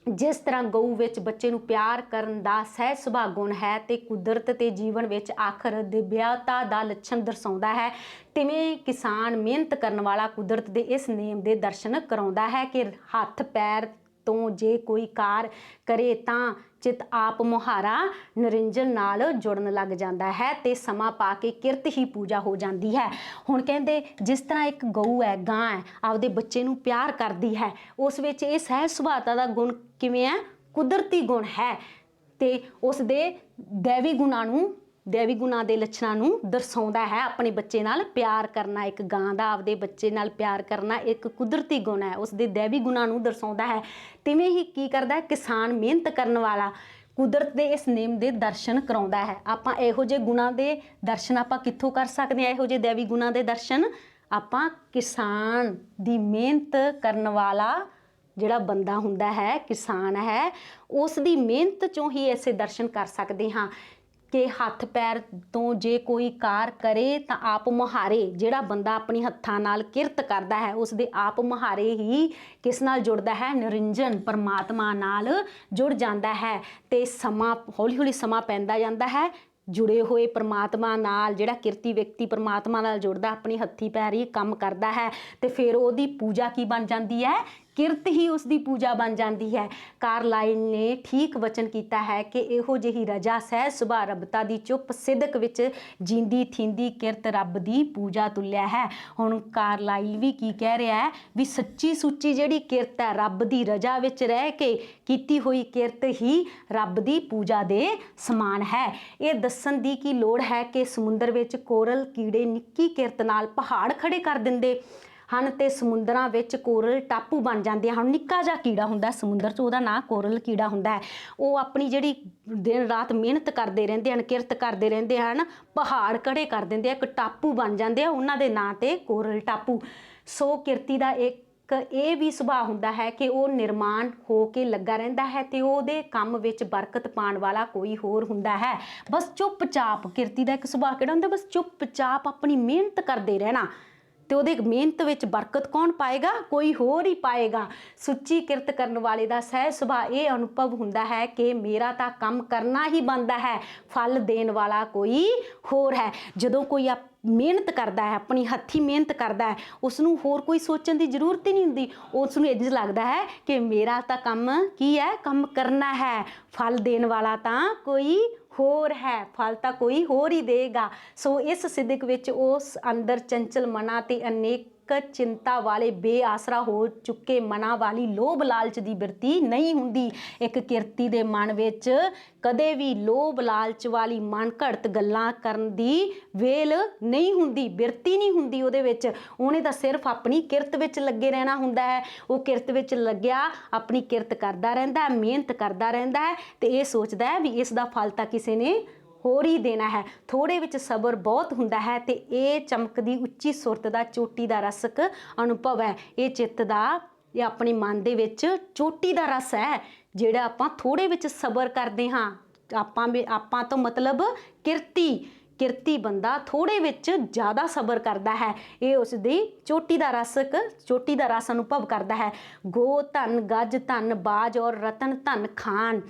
[SPEAKER 1] ਜਿਸ ਤਰ੍ਹਾਂ ਗਊ ਵਿੱਚ ਬੱਚੇ ਨੂੰ ਪਿਆਰ ਕਰਨ ਦਾ ਸਹਿਜ ਸੁਭਾਅ ਗੁਣ ਹੈ ਤੇ ਕੁਦਰਤ ਤੇ ਜੀਵਨ ਵਿੱਚ ਆਖਰ ਦਿਵਯਤਾ ਦਾ ਲੱਛਣ ਦਰਸਾਉਂਦਾ ਹੈ, ਤਿਵੇਂ ਕਿਸਾਨ ਮਿਹਨਤ ਕਰਨ ਵਾਲਾ ਕੁਦਰਤ ਦੇ ਇਸ ਨੇਮ ਦੇ ਦਰਸ਼ਨ ਕਰਾਉਂਦਾ ਹੈ ਕਿ ਹੱਥ ਪੈਰ ਤੋਂ ਜੇ ਕੋਈ ਕਾਰ ਕਰੇ ਤਾਂ ਚਿਤ ਆਪ ਮੁਹਾਰਾ ਨਿਰੰਜਨ ਨਾਲ ਜੁੜਨ ਲੱਗ ਜਾਂਦਾ ਹੈ ਤੇ ਸਮਾਂ ਪਾ ਕੇ ਕਿਰਤ ਹੀ ਪੂਜਾ ਹੋ ਜਾਂਦੀ ਹੈ। ਹੁਣ ਕਹਿੰਦੇ ਜਿਸ ਤਰ੍ਹਾਂ ਇੱਕ ਗਊ ਹੈ, ਗਾਂ ਹੈ, ਆਪਦੇ ਬੱਚੇ ਨੂੰ ਪਿਆਰ ਕਰਦੀ ਹੈ, ਉਸ ਵਿੱਚ ਇਹ ਸਹਿਜ ਸੁਭਾਅਤਾ ਦਾ ਗੁਣ ਕਿਵੇਂ ਹੈ? ਕੁਦਰਤੀ ਗੁਣ ਹੈ ਤੇ ਉਸ ਦੇ ਦੇਵੀ ਗੁਣਾਂ ਦੇ ਲੱਛਣਾਂ ਨੂੰ ਦਰਸਾਉਂਦਾ ਹੈ। ਆਪਣੇ ਬੱਚੇ ਨਾਲ ਪਿਆਰ ਕਰਨਾ, ਇੱਕ ਗਾਂ ਦਾ ਆਪਦੇ ਬੱਚੇ ਨਾਲ ਪਿਆਰ ਕਰਨਾ ਇੱਕ ਕੁਦਰਤੀ ਗੁਣ ਹੈ, ਉਸ ਦੇ ਦੇਵੀ ਗੁਣਾਂ ਨੂੰ ਦਰਸਾਉਂਦਾ ਹੈ। ਤਿਵੇਂ ਹੀ ਕੀ ਕਰਦਾ ਹੈ? ਕਿਸਾਨ ਮਿਹਨਤ ਕਰਨ ਵਾਲਾ ਕੁਦਰਤ ਦੇ ਇਸ ਨੇਮ ਦੇ ਦਰਸ਼ਨ ਕਰਾਉਂਦਾ ਹੈ। ਆਪਾਂ ਇਹੋ ਜਿਹੇ ਗੁਣਾਂ ਦੇ ਦਰਸ਼ਨ ਆਪਾਂ ਕਿੱਥੋਂ ਕਰ ਸਕਦੇ ਹਾਂ? ਇਹੋ ਜਿਹੇ ਦੇਵੀ ਗੁਣਾਂ ਦੇ ਦਰਸ਼ਨ ਆਪਾਂ ਕਿਸਾਨ ਦੀ ਮਿਹਨਤ ਕਰਨ ਵਾਲਾ ਜਿਹੜਾ ਬੰਦਾ ਹੁੰਦਾ ਹੈ, ਕਿਸਾਨ ਹੈ, ਉਸ ਦੀ ਮਿਹਨਤ 'ਚੋਂ ਹੀ ਐਸੇ ਦਰਸ਼ਨ ਕਰ ਸਕਦੇ ਹਾਂ ਕਿ ਹੱਥ ਪੈਰ ਤੋਂ ਜੇ ਕੋਈ ਕਾਰ ਕਰੇ ਤਾਂ ਆਪ ਮੁਹਾਰੇ। ਜਿਹੜਾ ਬੰਦਾ ਆਪਣੀ ਹੱਥਾਂ ਨਾਲ ਕਿਰਤ ਕਰਦਾ ਹੈ ਉਸ ਦੇ ਆਪ ਮੁਹਾਰੇ ਹੀ ਕਿਸ ਨਾਲ ਜੁੜਦਾ ਹੈ? ਨਿਰੰਜਨ ਪਰਮਾਤਮਾ ਨਾਲ ਜੁੜ ਜਾਂਦਾ ਹੈ। ਤੇ ਸਮਾਂ ਹੌਲੀ ਹੌਲੀ ਸਮਾਂ ਪੈਂਦਾ ਜਾਂਦਾ ਹੈ, ਜੁੜੇ ਹੋਏ ਪਰਮਾਤਮਾ ਨਾਲ। ਜਿਹੜਾ ਕਿਰਤੀ ਵਿਅਕਤੀ ਪਰਮਾਤਮਾ ਨਾਲ ਜੁੜਦਾ, ਆਪਣੀ ਹੱਥੀ ਪੈਰੀ ਕੰਮ ਕਰਦਾ ਹੈ ਤੇ ਫਿਰ ਉਹਦੀ ਪੂਜਾ ਕੀ ਬਣ ਜਾਂਦੀ ਹੈ? ਕਿਰਤ ਹੀ ਉਸ ਦੀ ਪੂਜਾ ਬਣ ਜਾਂਦੀ ਹੈ। ਕਾਰਲਾਈਲ ਨੇ ਠੀਕ ਵਚਨ ਕੀਤਾ ਹੈ ਕਿ ਇਹੋ ਜਿਹੀ ਰਜਾ ਸਹਿਜ ਸੁਭਾਅ ਰੱਬਤਾ ਦੀ ਚੁੱਪ ਸਿਦਕ ਵਿੱਚ ਜੀਂਦੀ ਥੀਂਦੀ ਕਿਰਤ ਰੱਬ ਦੀ ਪੂਜਾ ਤੁਲਿਆ ਹੈ। ਹੁਣ ਕਾਰਲਾਈਲ ਵੀ ਕੀ ਕਹਿ ਰਿਹਾ ਹੈ? ਵੀ ਸੱਚੀ ਸੁੱਚੀ ਜਿਹੜੀ ਕਿਰਤ ਹੈ, ਰੱਬ ਦੀ ਰਜਾ ਵਿੱਚ ਰਹਿ ਕੇ ਕੀਤੀ ਹੋਈ ਕਿਰਤ ਹੀ ਰੱਬ ਦੀ ਪੂਜਾ ਦੇ ਸਮਾਨ ਹੈ। ਇਹ ਦੱਸਣ ਦੀ ਕੀ ਲੋੜ ਹੈ ਕਿ ਸਮੁੰਦਰ ਵਿੱਚ ਕੋਰਲ ਕੀੜੇ ਨਿੱਕੀ ਕਿਰਤ ਨਾਲ ਪਹਾੜ ਖੜੇ ਕਰ ਦਿੰਦੇ ਹਨ ਤੇ ਸਮੁੰਦਰਾਂ ਵਿੱਚ ਕੋਰਲ ਟਾਪੂ ਬਣ ਜਾਂਦੇ ਹਨ। ਨਿੱਕਾ ਜਿਹਾ ਕੀੜਾ ਹੁੰਦਾ ਸਮੁੰਦਰ 'ਚ, ਉਹਦਾ ਨਾਂ ਕੋਰਲ ਕੀੜਾ ਹੁੰਦਾ ਹੈ। ਉਹ ਆਪਣੀ ਜਿਹੜੀ ਦਿਨ ਰਾਤ ਮਿਹਨਤ ਕਰਦੇ ਰਹਿੰਦੇ ਹਨ, ਕਿਰਤ ਕਰਦੇ ਰਹਿੰਦੇ ਹਨ, ਪਹਾੜ ਖੜੇ ਕਰ ਦਿੰਦੇ ਆ, ਇੱਕ ਟਾਪੂ ਬਣ ਜਾਂਦੇ ਆ, ਉਹਨਾਂ ਦੇ ਨਾਂ 'ਤੇ ਕੋਰਲ ਟਾਪੂ। ਸੋ ਕਿਰਤੀ ਦਾ ਇੱਕ ਇਹ ਵੀ ਸੁਭਾਅ ਹੁੰਦਾ ਹੈ ਕਿ ਉਹ ਨਿਰਮਾਣ ਹੋ ਕੇ ਲੱਗਾ ਰਹਿੰਦਾ ਹੈ ਤੇ ਉਹਦੇ ਕੰਮ ਵਿੱਚ ਬਰਕਤ ਪਾਉਣ ਵਾਲਾ ਕੋਈ ਹੋਰ ਹੁੰਦਾ ਹੈ। ਬਸ ਚੁੱਪਚਾਪ ਕਿਰਤੀ ਦਾ ਇੱਕ ਸੁਭਾਅ ਕਿਹੜਾ ਹੁੰਦਾ? ਬਸ ਚੁੱਪਚਾਪ ਆਪਣੀ ਮਿਹਨਤ ਕਰਦੇ ਰਹਿਣਾ ਤੇ ਉਹਦੇ ਮਿਹਨਤ ਵਿੱਚ ਬਰਕਤ ਕੌਣ ਪਾਏਗਾ? ਕੋਈ ਹੋਰ ਹੀ ਪਾਏਗਾ। ਸੁੱਚੀ ਕਿਰਤ ਕਰਨ ਵਾਲੇ ਦਾ ਸਹਿਜ ਸੁਭਾਅ ਇਹ ਅਨੁਭਵ ਹੁੰਦਾ ਹੈ ਕਿ ਮੇਰਾ ਤਾਂ ਕੰਮ ਕਰਨਾ ਹੀ ਬਣਦਾ ਹੈ, ਫਲ ਦੇਣ ਵਾਲਾ ਕੋਈ ਹੋਰ ਹੈ। ਜਦੋਂ ਕੋਈ ਮਿਹਨਤ ਕਰਦਾ ਹੈ, ਆਪਣੀ ਹੱਥੀਂ ਮਿਹਨਤ ਕਰਦਾ ਹੈ, ਉਸ ਨੂੰ ਹੋਰ ਕੋਈ ਸੋਚਣ ਦੀ ਜ਼ਰੂਰਤ ਹੀ ਨਹੀਂ ਹੁੰਦੀ। ਉਸ ਨੂੰ ਇੰਝ ਲੱਗਦਾ ਹੈ ਕਿ ਮੇਰਾ ਤਾਂ ਕੰਮ ਕੀ ਹੈ? ਕੰਮ ਕਰਨਾ ਹੈ, ਫਲ ਦੇਣ ਵਾਲਾ ਤਾਂ ਕੋਈ ਹੋਰ ਹੈ, ਫਲ ਤਾਂ ਕੋਈ ਹੋਰ ਹੀ ਦੇਗਾ। ਸੋ ਇਸ ਸਿਦਕ ਵਿੱਚ ਉਸ ਅੰਦਰ ਚੰਚਲ ਮਨਾਂ ਤੇ ਅਨੇਕ चिंता वाले बेआसरा हो चुके मनां वाली लोभ लालच की बिरती नहीं हुंदी। एक किरती दे मन विच कदे भी लोभ लालच वाली मन घड़त गल्लां करन दी वेल नहीं हुंदी, बिरती नहीं हुंदी उहदे विच। उहने तां सिर्फ अपनी किरत विच लगे रहना हुंदा है। वो किरत विच लग्या अपनी किरत करदा रहिंदा है, मेहनत करदा रहिंदा है ते इह सोचदा है भी इस दा फल तां किसे ने होर ही देना है। थोड़े विच सबर बहुत हुंदा है ते ये चमकदी उच्ची सुरत दा चोटी दा रसक अनुभव है। ये चित्त दा या अपने मन दे विच चोटी दा रस है जिहड़ा आपां थोड़े विच सबर करदे हां। आपां तो मतलब किरती बंदा थोड़े विच ज़्यादा सबर करदा है। ये उसदी चोटी दा रस अनुभव करदा है। गो धन गज धन बाज और रतन धन खान,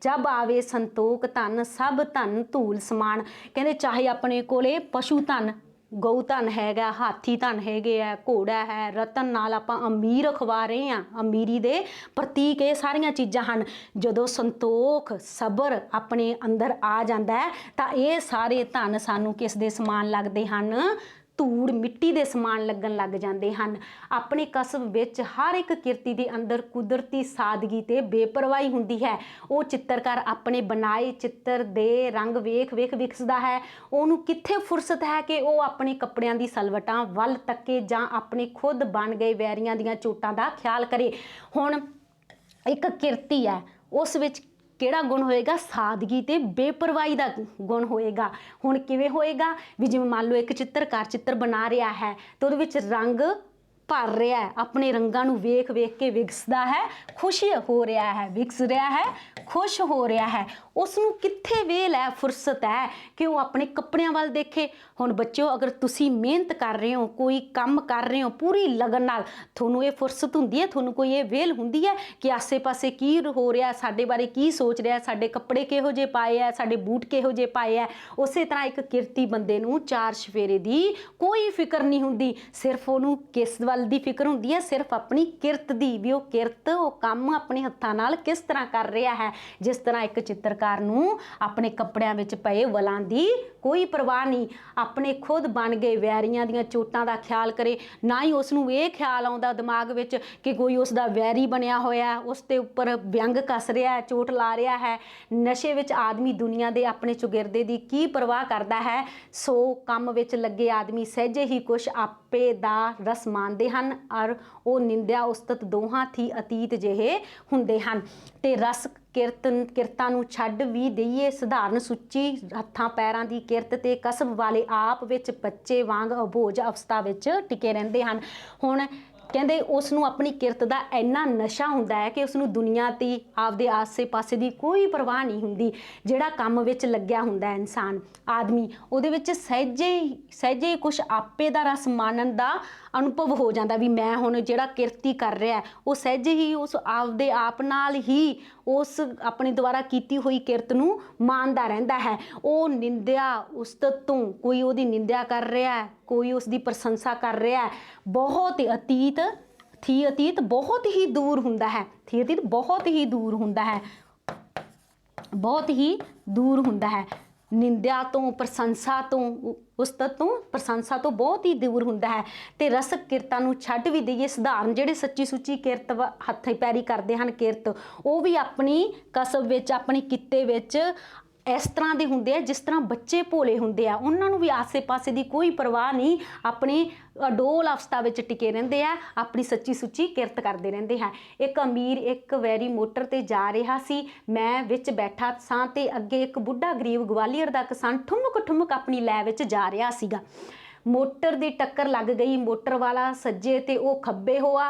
[SPEAKER 1] जब आवे संतोख धन सब धन धूल समान। कहते चाहे अपने कोले पशु धन गऊ धन हैगा, हाथी धन हैगे है, घोड़ा है, रतन नाल आपां अमीर अखवा रहे हैं, अमीरी दे प्रतीक ये सारियां चीज़ां हन। जदों संतोख सबर अपने अंदर आ जाता है तो ये सारे धन सानू किस दे समान लगते हैं, धूड़ मिट्टी दे समान लगन लग जाते हैं। अपने कसब विच हर एक किरती दे अंदर कुदरती सादगी ते बेपरवाही हुंदी है। वो चित्रकार अपने बनाए चित्र दे रंग वेख विकसदा है। उहनूं कित्थे फुरसत है कि वो अपने कपड़ियां दी सलवटां वल तके जां अपने खुद बन गए वैरियां दीयां चोटां दा ख्याल करे। हुण एक किरती है, उस विच किहड़ा गुण होएगा, सादगी ते बेपरवाही दा गुण होएगा। हुण किवें होएगा भी जिवें मान लो एक चित्रकार चित्र बना रहा है तो उहदे विच रंग भर रहा है, अपने रंगां नूं वेख के विकसदा है, खुश हो रहा है, विकस रहा है, खुश हो रहा है। उसनूं कित्थे वेल है, फुरसत है कि वो अपने कपड़ियां वाल देखे। हुण बच्चों अगर तुसी मेहनत कर रहे हो, कोई काम कर रहे हो पूरी लगन नाल, तुहानूं ये फुरसत हुंदी है, तुहानूं कोई ये वेल हुंदी है कि आसे पासे की हो रहा, साडे बारे की सोच रहा, साडे कपड़े किहो जे पाए है, साडे बूट किहो जे पाए है। उसे तरह एक किरती बंदे नूं चार चफेरे दी कोई फिक्र नहीं हुंदी, सिर्फ उहनूं किस वल दी फिक्र हुंदी है, सिर्फ अपनी किरत दी, भी वो किरत वो काम अपने हत्थां नाल किस तरह कर रहा है। जिस तरह एक चित्रकार नूं अपने कपड़ियां विच पए वलां दी कोई परवाह नहीं, अपने खुद बन गए वैरियां दीयां चोटां दा ख्याल करे, ना ही उसनूं ये ख्याल आउंदा दिमाग विच कि कोई उसदा वैरी बनिया होया, उसते उपर व्यंग कस रहा है, चोट ला रहा है। नशे विच आदमी दुनिया दे अपने चुगिरदे दी की परवाह करदा है। सो काम विच लगे आदमी सहजे ही कुछ आपे दा रस मानदे हन और वो निंदिया उस्तत दोहां थी अतीत जिहे हुंदे हन। ते रस किरतां नूं छड्ड भी दईए, सधारण सुच्ची हत्थां पैरां दी किरत ते कसब वाले आप विच बच्चे वांग अबोझ अवस्था विच टिके रहिंदे हन। हुण कहंदे उसनूं अपनी किरत दा इन्ना नशा हुंदा है कि उसनूं दुनिया दी आपदे आसे पासे दी कोई परवाह नहीं हुंदी। जिहड़ा काम विच लग्या हुंदा है इंसान आदमी, उहदे विच सहजे कुछ आपे दा रस मानण दा अनुभव हो जाता भी मैं हुण जिहड़ा किरती कर रहा है वो सहजे ही उस आपदे आप नाल ही उस अपने द्वारा कीती हुई किरत नूं मानदा रहिंदा है। वो निंदिया उस्तत तो कोई उहदी निंदिया कर रहा है, कोई उसकी प्रशंसा कर रहा है, बहुत अतीत बहुत ही दूर हुंदा है, अतीत बहुत ही दूर हुंदा है, बहुत ही दूर हुंदा है। निंदिया तो प्रशंसा तो उस्तत तो प्रशंसा तो बहुत ही दूर हुंदा है। ते रसक किरतां नूं छड्ड भी दईए, सधारण जिहड़े सच्ची सुच्ची किरत हत्थी पैरी करदे हन किरत, वो भी अपनी कसब विच अपने कित्ते विच इस तरह के हुंदे आ जिस तरह बच्चे भोले हुंदे आ। उन्हां नूं भी आसे पासे की कोई परवाह नहीं, अपने अडोल अवस्था विच टिके रहिंदे आ, अपनी सच्ची सुच्ची किरत करते रहिंदे हैं। एक अमीर एक वैरी मोटर ते जा रहा सी, मैं विच बैठा सां ते अगे एक बुढ़ा गरीब ग्वालियर दा किसान ठुमक अपनी लै विच जा रहा सीगा। मोटर दी टक्कर लग गई, मोटर वाला सज्जे ते वो खब्बे होआ,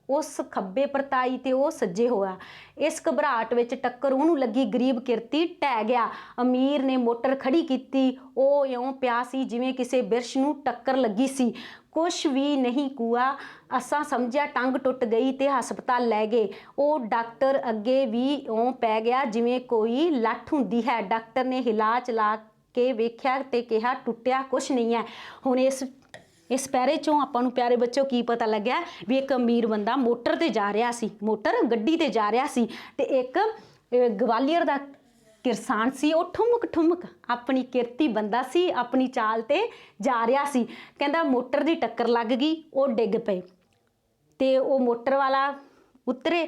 [SPEAKER 1] उस खब्बे परताई ते वो सज्जे होया। इस घबराहट विच टक्कर उहनूं लगी, गरीब किरती ढह गया। अमीर ने मोटर खड़ी कीती, वो इउं पिया सी जिवें किसी बिरछ नूं टक्कर लगी सी, कुछ भी नहीं कुआ। असां समझिया टंग टुट गई ते हस्पताल लै गए। वो डॉक्टर अगे भी इउं पै गया जिवें कोई लठ हुंदी है। डॉक्टर ने हिला चला के वेख्या ते कहा टुटिया कुछ नहीं है। हुण इस पैरे चों आपां नूं प्यारे बच्चों की पता लग्या भी एक अमीर बंदा मोटर ते जा रहा सी, मोटर गड्डी ते जा रहा सी, ते एक ग्वालियर दा किरसान सी वो ठुमक ठुमक अपनी किरती बंदा सी अपनी चाल ते जा रहा सी। कहंदा मोटर दी टक्कर लग गई, वो डिग पे ते वो मोटर वाला उतरे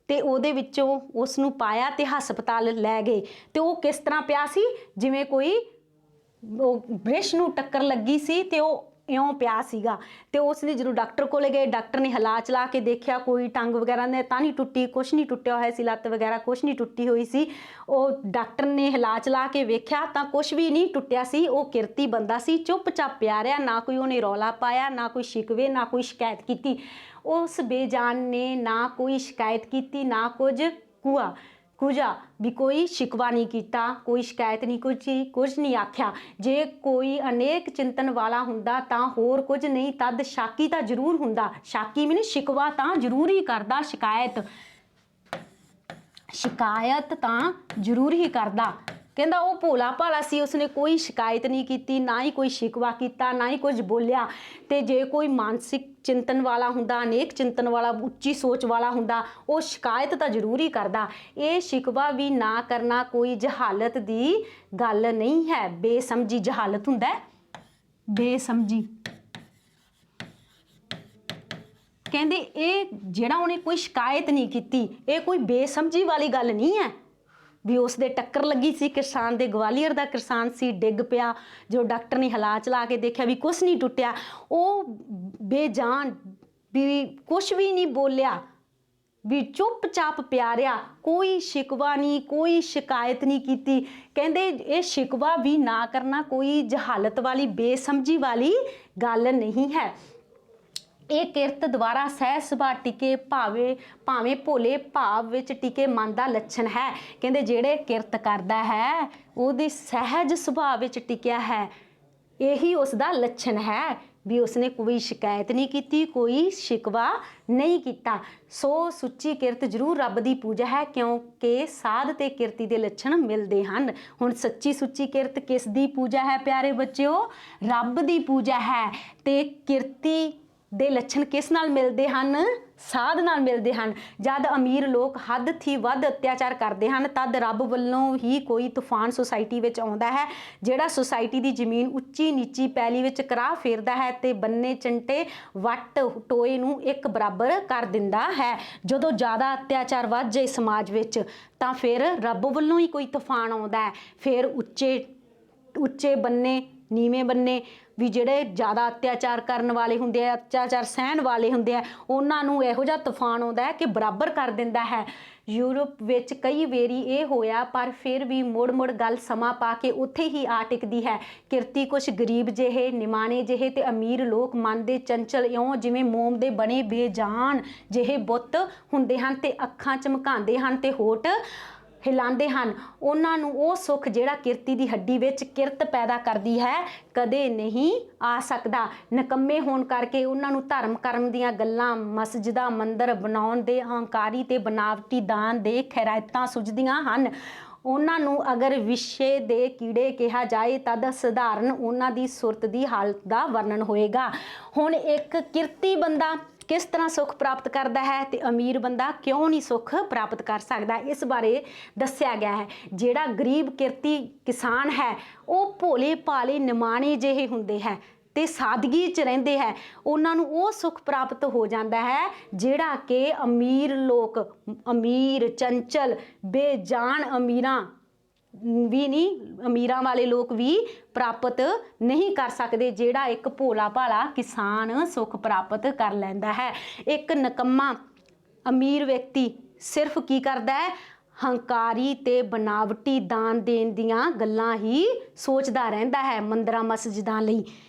[SPEAKER 1] ते ਉਹਦੇ ਵਿੱਚੋਂ ਉਸ ਨੂੰ ਪਾਇਆ ਤੇ ਹਸਪਤਾਲ ਲੈ ਗਏ। ਤੇ ਉਹ ਕਿਸ ਤਰ੍ਹਾਂ ਪਿਆ ਸੀ ਜਿਵੇਂ ਕੋਈ ਉਹ ਬ੍ਰਿਸ਼ ਨੂੰ ਟੱਕਰ ਲੱਗੀ ਸੀ ਤੇ ਉਹ ਇਉਂ ਪਿਆ ਸੀਗਾ। ਤੇ ਉਸ ਨੇ ਜਦੋਂ ਡਾਕਟਰ ਕੋਲੇ ਗਏ, ਡਾਕਟਰ ਨੇ ਹਿਲਾ ਚਲਾ ਕੇ ਦੇਖਿਆ ਕੋਈ ਟੰਗ ਵਗੈਰਾ ਨੇ ਤਾਂ ਨਹੀਂ ਟੁੱਟੀ, ਕੁਛ ਨਹੀਂ ਟੁੱਟਿਆ ਹੋਇਆ ਸੀ, ਲੱਤ ਵਗੈਰਾ ਕੁਛ ਨਹੀਂ ਟੁੱਟੀ ਹੋਈ ਸੀ। ਉਹ ਡਾਕਟਰ ਨੇ ਹਿਲਾ ਚਲਾ ਕੇ ਵੇਖਿਆ ਤਾਂ ਕੁਛ ਵੀ ਨਹੀਂ ਟੁੱਟਿਆ ਸੀ। ਉਹ ਕਿਰਤੀ ਬੰਦਾ ਸੀ, ਚੁੱਪਚਾਪ ਪਿਆ ਰਿਹਾ, ਨਾ ਕੋਈ ਉਹਨੇ ਰੌਲਾ ਪਾਇਆ, ਨਾ ਕੋਈ ਸ਼ਿਕਵੇ, ਨਾ ਕੋਈ ਸ਼ਿਕਾਇਤ ਕੀਤੀ। ਉਸ ਬੇਜਾਨ ਨੇ ਨਾ ਕੋਈ ਸ਼ਿਕਾਇਤ ਕੀਤੀ, ਨਾ ਕੁਝ ਕੁਝਾ ਵੀ ਕੋਈ ਸ਼ਿਕਵਾ ਨਹੀਂ ਕੀਤਾ, ਕੋਈ ਸ਼ਿਕਾਇਤ ਨਹੀਂ, ਕੁਝ ਨਹੀਂ ਆਖਿਆ। ਜੇ ਕੋਈ ਅਨੇਕ ਚਿੰਤਨ ਵਾਲਾ ਹੁੰਦਾ ਤਾਂ ਹੋਰ ਕੁਝ ਨਹੀਂ, ਤਦ ਸ਼ਾਕੀ ਤਾਂ ਜ਼ਰੂਰ ਹੁੰਦਾ। ਸ਼ਾਕੀ ਮੀਨ ਸ਼ਿਕਵਾ ਤਾਂ ਜ਼ਰੂਰ ਹੀ ਕਰਦਾ, ਸ਼ਿਕਾਇਤ ਤਾਂ ਜ਼ਰੂਰ ਹੀ ਕਰਦਾ। ਕਹਿੰਦਾ ਉਹ ਭੋਲਾ ਭਾਲਾ ਸੀ, ਉਸਨੇ ਕੋਈ ਸ਼ਿਕਾਇਤ ਨਹੀਂ ਕੀਤੀ, ਨਾ ਹੀ ਕੋਈ ਸ਼ਿਕਵਾ ਕੀਤਾ, ਨਾ ਹੀ ਕੁਝ ਬੋਲਿਆ। ਤੇ ਜੇ ਕੋਈ ਮਾਨਸਿਕ ਚਿੰਤਨ ਵਾਲਾ ਹੁੰਦਾ, ਅਨੇਕ ਚਿੰਤਨ ਵਾਲਾ, ਉੱਚੀ ਸੋਚ ਵਾਲਾ ਹੁੰਦਾ, ਉਹ ਸ਼ਿਕਾਇਤ ਤਾਂ ਜ਼ਰੂਰ ਹੀ ਕਰਦਾ। ਇਹ ਸ਼ਿਕਵਾ ਵੀ ਨਾ ਕਰਨਾ ਕੋਈ ਜਹਾਲਤ ਦੀ ਗੱਲ ਨਹੀਂ ਹੈ। ਬੇਸਮਝੀ ਜਹਾਲਤ ਹੁੰਦਾ, ਬੇਸਮਝੀ। ਕਹਿੰਦੇ ਇਹ ਜਿਹੜਾ ਉਹਨੇ ਕੋਈ ਸ਼ਿਕਾਇਤ ਨਹੀਂ ਕੀਤੀ, ਇਹ ਕੋਈ ਬੇਸਮਝੀ ਵਾਲੀ ਗੱਲ ਨਹੀਂ ਹੈ ਵੀ ਉਸ ਦੇ ਟੱਕਰ ਲੱਗੀ ਸੀ ਕਿਸਾਨ ਦੇ, ਗਵਾਲੀਅਰ ਦਾ ਕਿਸਾਨ ਸੀ, ਡਿੱਗ ਪਿਆ। ਜੋ ਡਾਕਟਰ ਨੇ ਹਿਲਾ ਚਲਾ ਕੇ ਦੇਖਿਆ ਵੀ ਕੁਛ ਨਹੀਂ ਟੁੱਟਿਆ, ਉਹ ਬੇਜਾਨ ਵੀ ਕੁਛ ਵੀ ਨਹੀਂ ਬੋਲਿਆ, ਵੀ ਚੁੱਪਚਾਪ ਪਿਆ ਰਿਹਾ, ਕੋਈ ਸ਼ਿਕਵਾ ਨਹੀਂ, ਕੋਈ ਸ਼ਿਕਾਇਤ ਨਹੀਂ ਕੀਤੀ। ਕਹਿੰਦੇ ਇਹ ਸ਼ਿਕਵਾ ਵੀ ਨਾ ਕਰਨਾ ਕੋਈ ਜਹਾਲਤ ਵਾਲੀ, ਬੇਸਮਝੀ ਵਾਲੀ ਗੱਲ ਨਹੀਂ ਹੈ। ਇਹ ਕਿਰਤ ਦੁਆਰਾ ਸਹਿਜ ਸੁਭਾਅ ਟਿਕੇ ਭਾਵੇਂ ਭੋਲੇ ਭਾਵ ਵਿੱਚ ਟਿਕੇ ਮਨ ਦਾ ਲੱਛਣ ਹੈ। ਕਹਿੰਦੇ ਜਿਹੜੇ ਕਿਰਤ ਕਰਦਾ ਹੈ ਉਹਦੇ ਸਹਿਜ ਸੁਭਾਅ ਵਿੱਚ ਟਿਕਿਆ ਹੈ, ਇਹੀ ਉਸ ਦਾ ਲੱਛਣ ਹੈ ਵੀ ਉਸਨੇ ਕੋਈ ਸ਼ਿਕਾਇਤ ਨਹੀਂ ਕੀਤੀ, ਕੋਈ ਸ਼ਿਕਵਾ ਨਹੀਂ ਕੀਤਾ। ਸੋ ਸੁੱਚੀ ਕਿਰਤ ਜ਼ਰੂਰ ਰੱਬ ਦੀ ਪੂਜਾ ਹੈ, ਕਿਉਂਕਿ ਸਾਧ ਤੇ ਕਿਰਤੀ ਦੇ ਲੱਛਣ ਮਿਲਦੇ ਹਨ। ਹੁਣ ਸੱਚੀ ਸੁੱਚੀ ਕਿਰਤ ਕਿਸ ਦੀ ਪੂਜਾ ਹੈ ਪਿਆਰੇ ਬੱਚਿਓ? ਰੱਬ ਦੀ ਪੂਜਾ ਹੈ। ਤੇ ਕਿਰਤੀ ਦੇ ਲੱਛਣ ਕਿਸ ਨਾਲ ਮਿਲਦੇ ਹਨ? ਸਾਧ ਨਾਲ ਮਿਲਦੇ ਹਨ। ਜਦ ਅਮੀਰ ਲੋਕ ਹੱਦ ਥੀ ਵੱਧ ਅਤਿਆਚਾਰ ਕਰਦੇ ਹਨ, ਤਦ ਰੱਬ ਵੱਲੋਂ ਹੀ ਕੋਈ ਤੂਫਾਨ ਸੁਸਾਇਟੀ ਵਿੱਚ ਆਉਂਦਾ ਹੈ, ਜਿਹੜਾ ਸੁਸਾਇਟੀ ਦੀ ਜ਼ਮੀਨ ਉੱਚੀ ਨੀਚੀ ਪੈਲੀ ਵਿੱਚ ਕਰਾਹ ਫੇਰਦਾ ਹੈ ਤੇ ਬੰਨੇ ਚੰਟੇ ਵੱਟ ਟੋਏ ਨੂੰ ਇੱਕ ਬਰਾਬਰ ਕਰ ਦਿੰਦਾ ਹੈ। ਜਦੋਂ ਜ਼ਿਆਦਾ ਅਤਿਆਚਾਰ ਵੱਧ ਜਾਏ ਸਮਾਜ ਵਿੱਚ ਤਾਂ ਫਿਰ ਰੱਬ ਵੱਲੋਂ ਹੀ ਕੋਈ ਤੂਫਾਨ ਆਉਂਦਾ ਹੈ। ਫਿਰ ਉੱਚੇ ਬੰਨੇ, ਨੀਵੇਂ ਬੰਨੇ ਵੀ ਜਿਹੜੇ ਜ਼ਿਆਦਾ ਅਤਿਆਚਾਰ ਕਰਨ ਵਾਲੇ ਹੁੰਦੇ ਆ, ਅਤਿਆਚਾਰ ਸਹਿਣ ਵਾਲੇ ਹੁੰਦੇ ਆ, ਉਹਨਾਂ ਨੂੰ ਇਹੋ ਜਿਹਾ ਤੂਫਾਨ ਆਉਂਦਾ ਹੈ ਕਿ ਬਰਾਬਰ ਕਰ ਦਿੰਦਾ ਹੈ। ਯੂਰਪ ਵਿੱਚ ਕਈ ਵਾਰੀ ਇਹ ਹੋਇਆ, ਪਰ ਫਿਰ ਵੀ ਮੁੜ ਗੱਲ ਸਮਾਂ ਪਾ ਕੇ ਉੱਥੇ ਹੀ ਆ ਟਿਕਦੀ ਹੈ। ਕਿਰਤੀ ਕੁਛ ਗਰੀਬ ਜਿਹੇ, ਨਿਮਾਣੇ ਜਿਹੇ ਤੇ ਅਮੀਰ ਲੋਕ ਮਨ ਦੇ ਚੰਚਲ ਇਉਂ ਜਿਵੇਂ ਮੋਮ ਦੇ ਬਣੇ ਬੇਜਾਨ ਜਿਹੇ ਬੁੱਤ ਹੁੰਦੇ ਹਨ ਤੇ ਅੱਖਾਂ ਝਮਕਾਉਂਦੇ ਹਨ ਤੇ ਹੋਠ ਹਿਲਾਉਂਦੇ ਹਨ। ਉਹਨਾਂ ਨੂੰ ਉਹ ਸੁੱਖ ਜਿਹੜਾ ਕਿਰਤੀ ਦੀ ਹੱਡੀ ਵਿੱਚ ਕਿਰਤ ਪੈਦਾ ਕਰਦੀ ਹੈ ਕਦੇ ਨਹੀਂ ਆ ਸਕਦਾ। ਨਿਕੰਮੇ ਹੋਣ ਕਰਕੇ ਉਹਨਾਂ ਨੂੰ ਧਰਮ ਕਰਮ ਦੀਆਂ ਗੱਲਾਂ, ਮਸਜਿਦਾਂ, ਮੰਦਰ ਬਣਾਉਣ ਦੇ ਹੰਕਾਰੀ ਤੇ ਬਨਾਵਟੀ ਦਾਨ ਦੇ ਖੈਰਾਇਤਾਂ ਸੁਝਦੀਆਂ ਹਨ। ਉਹਨਾਂ ਨੂੰ ਅਗਰ ਵਿਸ਼ੇ ਦੇ ਕੀੜੇ ਕਿਹਾ ਜਾਏ ਤਦ ਸਧਾਰਨ ਉਹਨਾਂ ਦੀ ਸੁਰਤ ਦੀ ਹਾਲਤ ਦਾ ਵਰਣਨ ਹੋਏਗਾ। ਹੁਣ ਇੱਕ ਕਿਰਤੀ ਬੰਦਾ ਕਿਸ ਤਰ੍ਹਾਂ ਸੁੱਖ ਪ੍ਰਾਪਤ ਕਰਦਾ ਹੈ ਤੇ ਅਮੀਰ ਬੰਦਾ ਕਿਉਂ ਨਹੀਂ ਸੁੱਖ ਪ੍ਰਾਪਤ ਕਰ ਸਕਦਾ, ਇਸ ਬਾਰੇ ਦੱਸਿਆ ਗਿਆ ਹੈ। ਜਿਹੜਾ ਗਰੀਬ ਕਿਰਤੀ ਕਿਸਾਨ ਹੈ ਉਹ ਭੋਲੇ ਭਾਲੇ ਨਿਮਾਣੇ ਜਿਹੇ ਹੁੰਦੇ ਹੈ ਤੇ ਸਾਦਗੀ 'ਚ ਰਹਿੰਦੇ ਹੈ। ਉਹਨਾਂ ਨੂੰ ਉਹ ਸੁੱਖ ਪ੍ਰਾਪਤ ਹੋ ਜਾਂਦਾ ਹੈ ਜਿਹੜਾ ਕਿ ਅਮੀਰ ਲੋਕ, ਅਮੀਰ ਚੰਚਲ ਬੇਜਾਨ ਅਮੀਰਾਂ ਵੀ ਨਹੀਂ, ਅਮੀਰਾਂ ਵਾਲੇ ਲੋਕ ਵੀ ਪ੍ਰਾਪਤ ਨਹੀਂ ਕਰ ਸਕਦੇ, ਜਿਹੜਾ ਇੱਕ ਭੋਲਾ ਭਾਲਾ ਕਿਸਾਨ ਸੁੱਖ ਪ੍ਰਾਪਤ ਕਰ ਲੈਂਦਾ ਹੈ। ਇੱਕ ਨਿਕੰਮਾ ਅਮੀਰ ਵਿਅਕਤੀ ਸਿਰਫ ਕੀ ਕਰਦਾ ਹੈ? ਹੰਕਾਰੀ ਤੇ ਬਨਾਵਟੀ ਦਾਨ ਦੇਣ ਦੀਆਂ ਗੱਲਾਂ ਹੀ ਸੋਚਦਾ ਰਹਿੰਦਾ ਹੈ ਮੰਦਰਾਂ ਮਸਜਿਦਾਂ ਲਈ,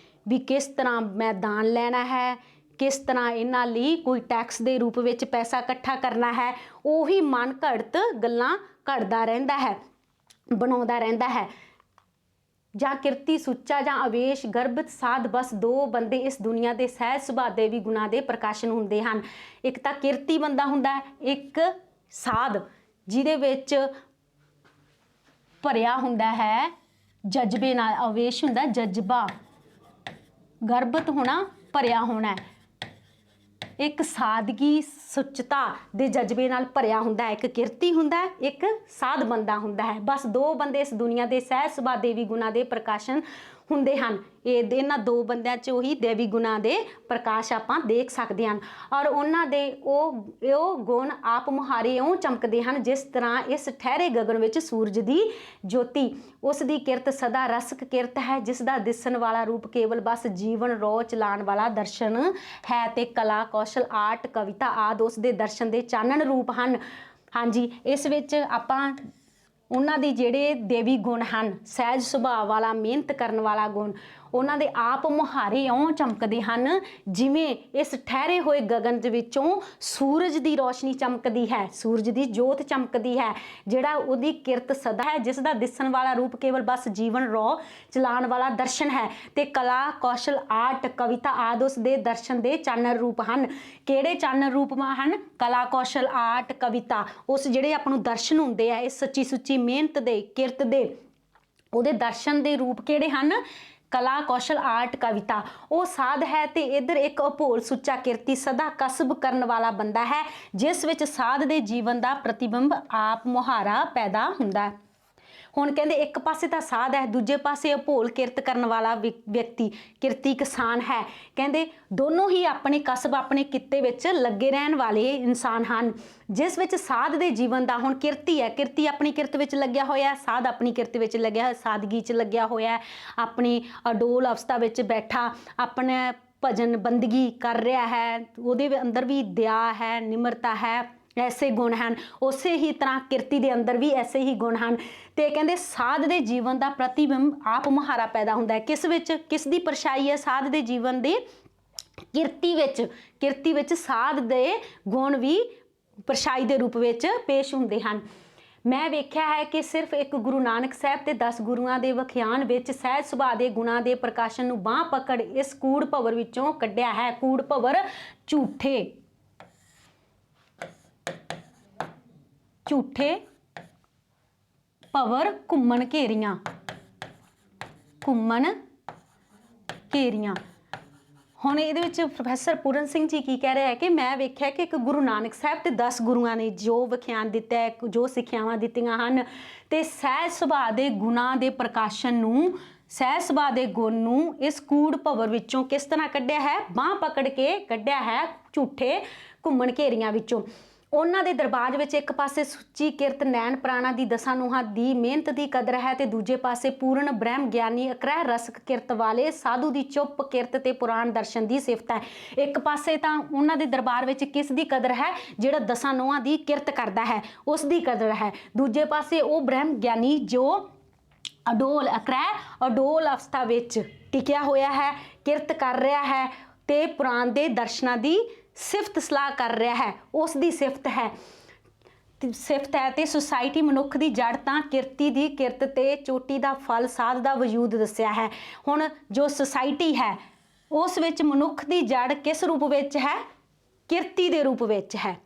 [SPEAKER 1] ਵੀ ਕਿਸ ਤਰ੍ਹਾਂ ਮੈਂ ਦਾਨ ਲੈਣਾ ਹੈ, ਕਿਸ ਤਰ੍ਹਾਂ ਇਹਨਾਂ ਲਈ ਕੋਈ ਟੈਕਸ ਦੇ ਰੂਪ ਵਿੱਚ ਪੈਸਾ ਇਕੱਠਾ ਕਰਨਾ ਹੈ। ਉਹੀ ਮਨ ਘੜਤ ਗੱਲਾਂ ਘੜਦਾ ਰਹਿੰਦਾ ਹੈ, ਬਣਾਉਂਦਾ ਰਹਿੰਦਾ ਹੈ। ਜਾਂ ਕਿਰਤੀ ਸੁੱਚਾ ਜਾਂ ਅਵੇਸ਼ ਗਰਭਤ ਸਾਧ, ਬਸ ਦੋ ਬੰਦੇ ਇਸ ਦੁਨੀਆ ਦੇ ਸਹਿਜ ਸੁਭਾਅ ਦੇ ਵੀ ਗੁਣਾਂ ਦੇ ਪ੍ਰਕਾਸ਼ਨ ਹੁੰਦੇ ਹਨ। ਇੱਕ ਤਾਂ ਕਿਰਤੀ ਬੰਦਾ ਹੁੰਦਾ ਹੈ, ਇੱਕ ਸਾਧ ਜਿਹਦੇ ਵਿੱਚ ਭਰਿਆ ਹੁੰਦਾ ਹੈ ਜਜ਼ਬੇ ਨਾਲ। ਅਵੇਸ਼ ਹੁੰਦਾ ਜਜ਼ਬਾ, ਗਰਭਤ ਹੋਣਾ, ਭਰਿਆ ਹੋਣਾ। ਇੱਕ ਸਾਦਗੀ ਸੁੱਚਤਾ ਦੇ ਜਜ਼ਬੇ ਨਾਲ ਭਰਿਆ ਹੁੰਦਾ ਹੈ। ਇੱਕ ਕਿਰਤੀ ਹੁੰਦਾ ਹੈ, ਇੱਕ ਸਾਧ ਬੰਦਾ ਹੁੰਦਾ ਹੈ। ਬਸ ਦੋ ਬੰਦੇ ਇਸ ਦੁਨੀਆ ਦੇ ਸਹਿਜ ਸੁਭਾਅ ਦੇਵੀ ਗੁਣਾਂ ਦੇ ਪ੍ਰਕਾਸ਼ਨ ਹੁੰਦੇ ਹਨ। ਇਹਨਾਂ ਦੋ ਬੰਦਿਆਂ 'ਚ ਉਹੀ ਦੇਵੀ ਗੁਣਾਂ ਦੇ ਪ੍ਰਕਾਸ਼ ਆਪਾਂ ਦੇਖ ਸਕਦੇ ਹਨ। ਔਰ ਉਹਨਾਂ ਦੇ ਉਹ ਗੁਣ ਆਪ ਮੁਹਾਰੇ ਇਉਂ ਚਮਕਦੇ ਹਨ ਜਿਸ ਤਰ੍ਹਾਂ ਇਸ ਠਹਿਰੇ ਗਗਨ ਵਿੱਚ ਸੂਰਜ ਦੀ ਜੋਤੀ। ਉਸ ਦੀ ਕਿਰਤ ਸਦਾ ਰਸਕ ਕਿਰਤ ਹੈ, ਜਿਸ ਦਾ ਦਿਸਣ ਵਾਲਾ ਰੂਪ ਕੇਵਲ ਬਸ ਜੀਵਨ ਰੋ ਚਲਾਉਣ ਵਾਲਾ ਦਰਸ਼ਨ ਹੈ। ਤੇ ਕਲਾ ਕੌਸ਼ਲ ਆਰਟ ਕਵਿਤਾ ਆਦਿ ਉਸ ਦੇ ਦਰਸ਼ਨ ਦੇ ਚਾਨਣ ਰੂਪ ਹਨ। ਹਾਂਜੀ, ਇਸ ਵਿੱਚ ਆਪਾਂ ਉਹਨਾਂ ਦੇ ਜਿਹੜੇ ਦੇਵੀ ਗੁਣ ਹਨ, ਸਹਿਜ ਸੁਭਾਅ ਵਾਲਾ, ਮਿਹਨਤ ਕਰਨ ਵਾਲਾ ਗੁਣ, ਉਹਨਾਂ ਦੇ ਆਪ ਮੁਹਾਰੇ ਇਉਂ ਚਮਕਦੇ ਹਨ ਜਿਵੇਂ ਇਸ ਠਹਿਰੇ ਹੋਏ ਗਗਨ ਦੇ ਵਿੱਚੋਂ ਸੂਰਜ ਦੀ ਰੋਸ਼ਨੀ ਚਮਕਦੀ ਹੈ, ਸੂਰਜ ਦੀ ਜੋਤ ਚਮਕਦੀ ਹੈ, ਜਿਹੜਾ ਉਹਦੀ ਕਿਰਤ ਸਦਾ ਹੈ, ਜਿਸ ਦਾ ਦਿਸਣ ਵਾਲਾ ਰੂਪ ਕੇਵਲ ਬਸ ਜੀਵਨ ਰੋ ਚਲਾਉਣ ਵਾਲਾ ਦਰਸ਼ਨ ਹੈ। ਤੇ ਕਲਾ ਕੌਸ਼ਲ ਆਰਟ ਕਵਿਤਾ ਆਦਿ ਉਸ ਦੇ ਦਰਸ਼ਨ ਦੇ ਚਾਨਣ ਰੂਪ ਹਨ। ਕਿਹੜੇ ਚਾਨਣ ਰੂਪ ਹਨ? ਕਲਾ ਕੌਸ਼ਲ ਆਰਟ ਕਵਿਤਾ, ਉਸ ਜਿਹੜੇ ਆਪਾਂ ਨੂੰ ਦਰਸ਼ਨ ਹੁੰਦੇ ਆ ਇਸ ਸੱਚੀ ਸੁੱਚੀ ਮਿਹਨਤ ਦੇ, ਕਿਰਤ ਦੇ, ਉਹਦੇ ਦਰਸ਼ਨ ਦੇ ਰੂਪ ਕਿਹੜੇ ਹਨ? ਕਲਾ ਕੌਸ਼ਲ ਆਰਟ ਕਵਿਤਾ। ਉਹ ਸਾਧ ਹੈ ਤੇ ਇੱਧਰ ਇੱਕ ਅਭੋਲ ਸੁੱਚਾ ਕਿਰਤੀ ਸਦਾ ਕਸਬ ਕਰਨ ਵਾਲਾ ਬੰਦਾ ਹੈ, ਜਿਸ ਵਿੱਚ ਸਾਧ ਦੇ ਜੀਵਨ ਦਾ ਪ੍ਰਤੀਬਿੰਬ ਆਪ ਮੁਹਾਰਾ ਪੈਦਾ ਹੁੰਦਾ। ਹੁਣ ਕਹਿੰਦੇ ਇੱਕ ਪਾਸੇ ਤਾਂ ਸਾਧ ਹੈ, ਦੂਜੇ ਪਾਸੇ ਅਭੋਲ ਕਿਰਤ ਕਰਨ ਵਾਲਾ ਵਿਅਕਤੀ, ਕਿਰਤੀ ਕਿਸਾਨ ਹੈ। ਕਹਿੰਦੇ ਦੋਨੋਂ ਹੀ ਆਪਣੇ ਕਸਬ, ਆਪਣੇ ਕਿੱਤੇ ਵਿੱਚ ਲੱਗੇ ਰਹਿਣ ਵਾਲੇ ਇਨਸਾਨ ਹਨ। ਜਿਸ ਵਿੱਚ ਸਾਧ ਦੇ ਜੀਵਨ ਦਾ, ਹੁਣ ਕਿਰਤੀ ਹੈ, ਕਿਰਤੀ ਆਪਣੀ ਕਿਰਤ ਵਿੱਚ ਲੱਗਿਆ ਹੋਇਆ, ਸਾਧ ਆਪਣੀ ਕਿਰਤ ਵਿੱਚ ਲੱਗਿਆ ਹੋਇਆ, ਸਾਦਗੀ 'ਚ ਲੱਗਿਆ ਹੋਇਆ, ਆਪਣੀ ਅਡੋਲ ਅਵਸਥਾ ਵਿੱਚ ਬੈਠਾ ਆਪਣੇ ਭਜਨ ਬੰਦਗੀ ਕਰ ਰਿਹਾ ਹੈ, ਉਹਦੇ ਅੰਦਰ ਵੀ ਦਇਆ ਹੈ, ਨਿਮਰਤਾ ਹੈ, ਐਸੇ ਗੁਣ ਹਨ। ਉਸੇ ਹੀ ਤਰ੍ਹਾਂ ਕਿਰਤੀ ਦੇ ਅੰਦਰ ਵੀ ਐਸੇ ਹੀ ਗੁਣ ਹਨ। ਤੇ ਕਹਿੰਦੇ ਸਾਧ ਦੇ ਜੀਵਨ ਦਾ ਪ੍ਰਤੀਬਿੰਬ ਆਪ ਮੁਹਾਰਾ ਪੈਦਾ ਹੁੰਦਾ ਹੈ। ਕਿਸ ਵਿੱਚ? ਕਿਸ ਦੀ ਪਰਛਾਈ ਹੈ ਸਾਧ ਦੇ ਜੀਵਨ ਦੀ? ਕਿਰਤੀ ਵਿੱਚ। ਕਿਰਤੀ ਵਿੱਚ ਸਾਧ ਦੇ ਗੁਣ ਵੀ ਪਰਛਾਈ ਦੇ ਰੂਪ ਵਿੱਚ ਪੇਸ਼ ਹੁੰਦੇ ਹਨ। ਮੈਂ ਵੇਖਿਆ ਹੈ ਕਿ ਸਿਰਫ ਇੱਕ ਗੁਰੂ ਨਾਨਕ ਸਾਹਿਬ ਤੇ 10 ਗੁਰੂਆਂ ਦੇ ਵਿਖਿਆਨ ਵਿੱਚ ਸਹਿਜ ਸੁਭਾਅ ਦੇ ਗੁਣਾਂ ਦੇ ਪ੍ਰਕਾਸ਼ਨ ਨੂੰ ਬਾਂਹ ਪਕੜ ਇਸ ਕੂੜ ਭਵਰ ਵਿੱਚੋਂ ਕੱਢਿਆ ਹੈ। ਕੂੜ ਭਵਰ ਝੂਠੇ ਭਵਰ ਘੁੰਮਣ ਘੇਰੀਆਂ, ਘੁੰਮਣ ਘੇਰੀਆਂ। ਹੁਣ ਇਹਦੇ ਵਿੱਚ ਪ੍ਰੋਫੈਸਰ ਪੂਰਨ ਸਿੰਘ ਜੀ ਕੀ ਕਹਿ ਰਿਹਾ ਹੈ ਕਿ ਮੈਂ ਵੇਖਿਆ ਕਿ ਇੱਕ ਗੁਰੂ ਨਾਨਕ ਸਾਹਿਬ ਤੇ 10 ਗੁਰੂਆਂ ਨੇ ਜੋ ਵਿਖਿਆਨ ਦਿੱਤਾ ਹੈ, ਜੋ ਸਿੱਖਿਆਵਾਂ ਦਿੱਤੀਆਂ ਹਨ, ਤੇ ਸਹਿਜ ਸੁਭਾਅ ਦੇ ਗੁਣਾਂ ਦੇ ਪ੍ਰਕਾਸ਼ਨ ਨੂੰ, ਸਹਿਜ ਸੁਭਾਅ ਦੇ ਗੁਣ ਨੂੰ ਇਸ ਕੂੜ ਭਵਰ ਵਿੱਚੋਂ ਕਿਸ ਤਰ੍ਹਾਂ ਕੱਢਿਆ ਹੈ? ਬਾਂਹ ਪਕੜ ਕੇ ਕੱਢਿਆ ਹੈ ਝੂਠੇ ਘੁੰਮਣ ਘੇਰੀਆਂ ਵਿੱਚੋਂ। ਉਹਨਾਂ ਦੇ ਦਰਬਾਰ ਵਿੱਚ ਇੱਕ ਪਾਸੇ ਸੁੱਚੀ ਕਿਰਤ ਨੈਣ ਪ੍ਰਾਣਾ ਦੀ ਦਸਾਂ ਨੂੰਹਾਂ ਦੀ ਮਿਹਨਤ ਦੀ ਕਦਰ ਹੈ, ਤੇ ਦੂਜੇ ਪਾਸੇ ਪੂਰਨ ਬ੍ਰਹਮ ਗਿਆਨੀ ਅਕ੍ਰਹਿ ਰਸਕ ਕਿਰਤ ਵਾਲੇ ਸਾਧੂ ਦੀ ਚੁੱਪ ਕਿਰਤ ਤੇ ਪੁਰਾਣ ਦਰਸ਼ਨ ਦੀ ਸਿਫਤ ਹੈ। ਇੱਕ ਪਾਸੇ ਤਾਂ ਉਹਨਾਂ ਦੇ ਦਰਬਾਰ ਵਿੱਚ ਕਿਸ ਦੀ ਕਦਰ ਹੈ? ਜਿਹੜਾ ਦਸਾਂ ਨੂੰਹਾਂ ਦੀ ਕਿਰਤ ਕਰਦਾ ਹੈ, ਉਸ ਦੀ ਕਦਰ ਹੈ। ਦੂਜੇ ਪਾਸੇ ਉਹ ਬ੍ਰਹਮ ਗਿਆਨੀ ਜੋ ਅਡੋਲ ਅਡੋਲ ਅਵਸਥਾ ਵਿੱਚ ਟਿਕਿਆ ਹੋਇਆ ਹੈ, ਕਿਰਤ ਕਰ ਰਿਹਾ ਹੈ ਤੇ ਪੁਰਾਣ ਦੇ ਦਰਸ਼ਨਾਂ ਦੀ ਸਿਫਤ ਸਲਾਹ ਕਰ ਰਿਹਾ ਹੈ, ਉਸ ਦੀ ਸਿਫਤ ਹੈ ਤੇ ਸੁਸਾਇਟੀ ਮਨੁੱਖ ਦੀ ਜੜ ਤਾਂ ਕਿਰਤੀ ਦੀ ਕਿਰਤ ਤੇ ਚੋਟੀ ਦਾ ਫਲ ਸਾਧ ਦਾ ਵਜੂਦ ਦੱਸਿਆ ਹੈ। ਹੁਣ ਜੋ ਸੁਸਾਇਟੀ ਹੈ ਉਸ ਵਿੱਚ ਮਨੁੱਖ ਦੀ ਜੜ ਕਿਸ ਰੂਪ ਵਿੱਚ ਹੈ? ਕਿਰਤੀ ਦੇ ਰੂਪ ਵਿੱਚ ਹੈ।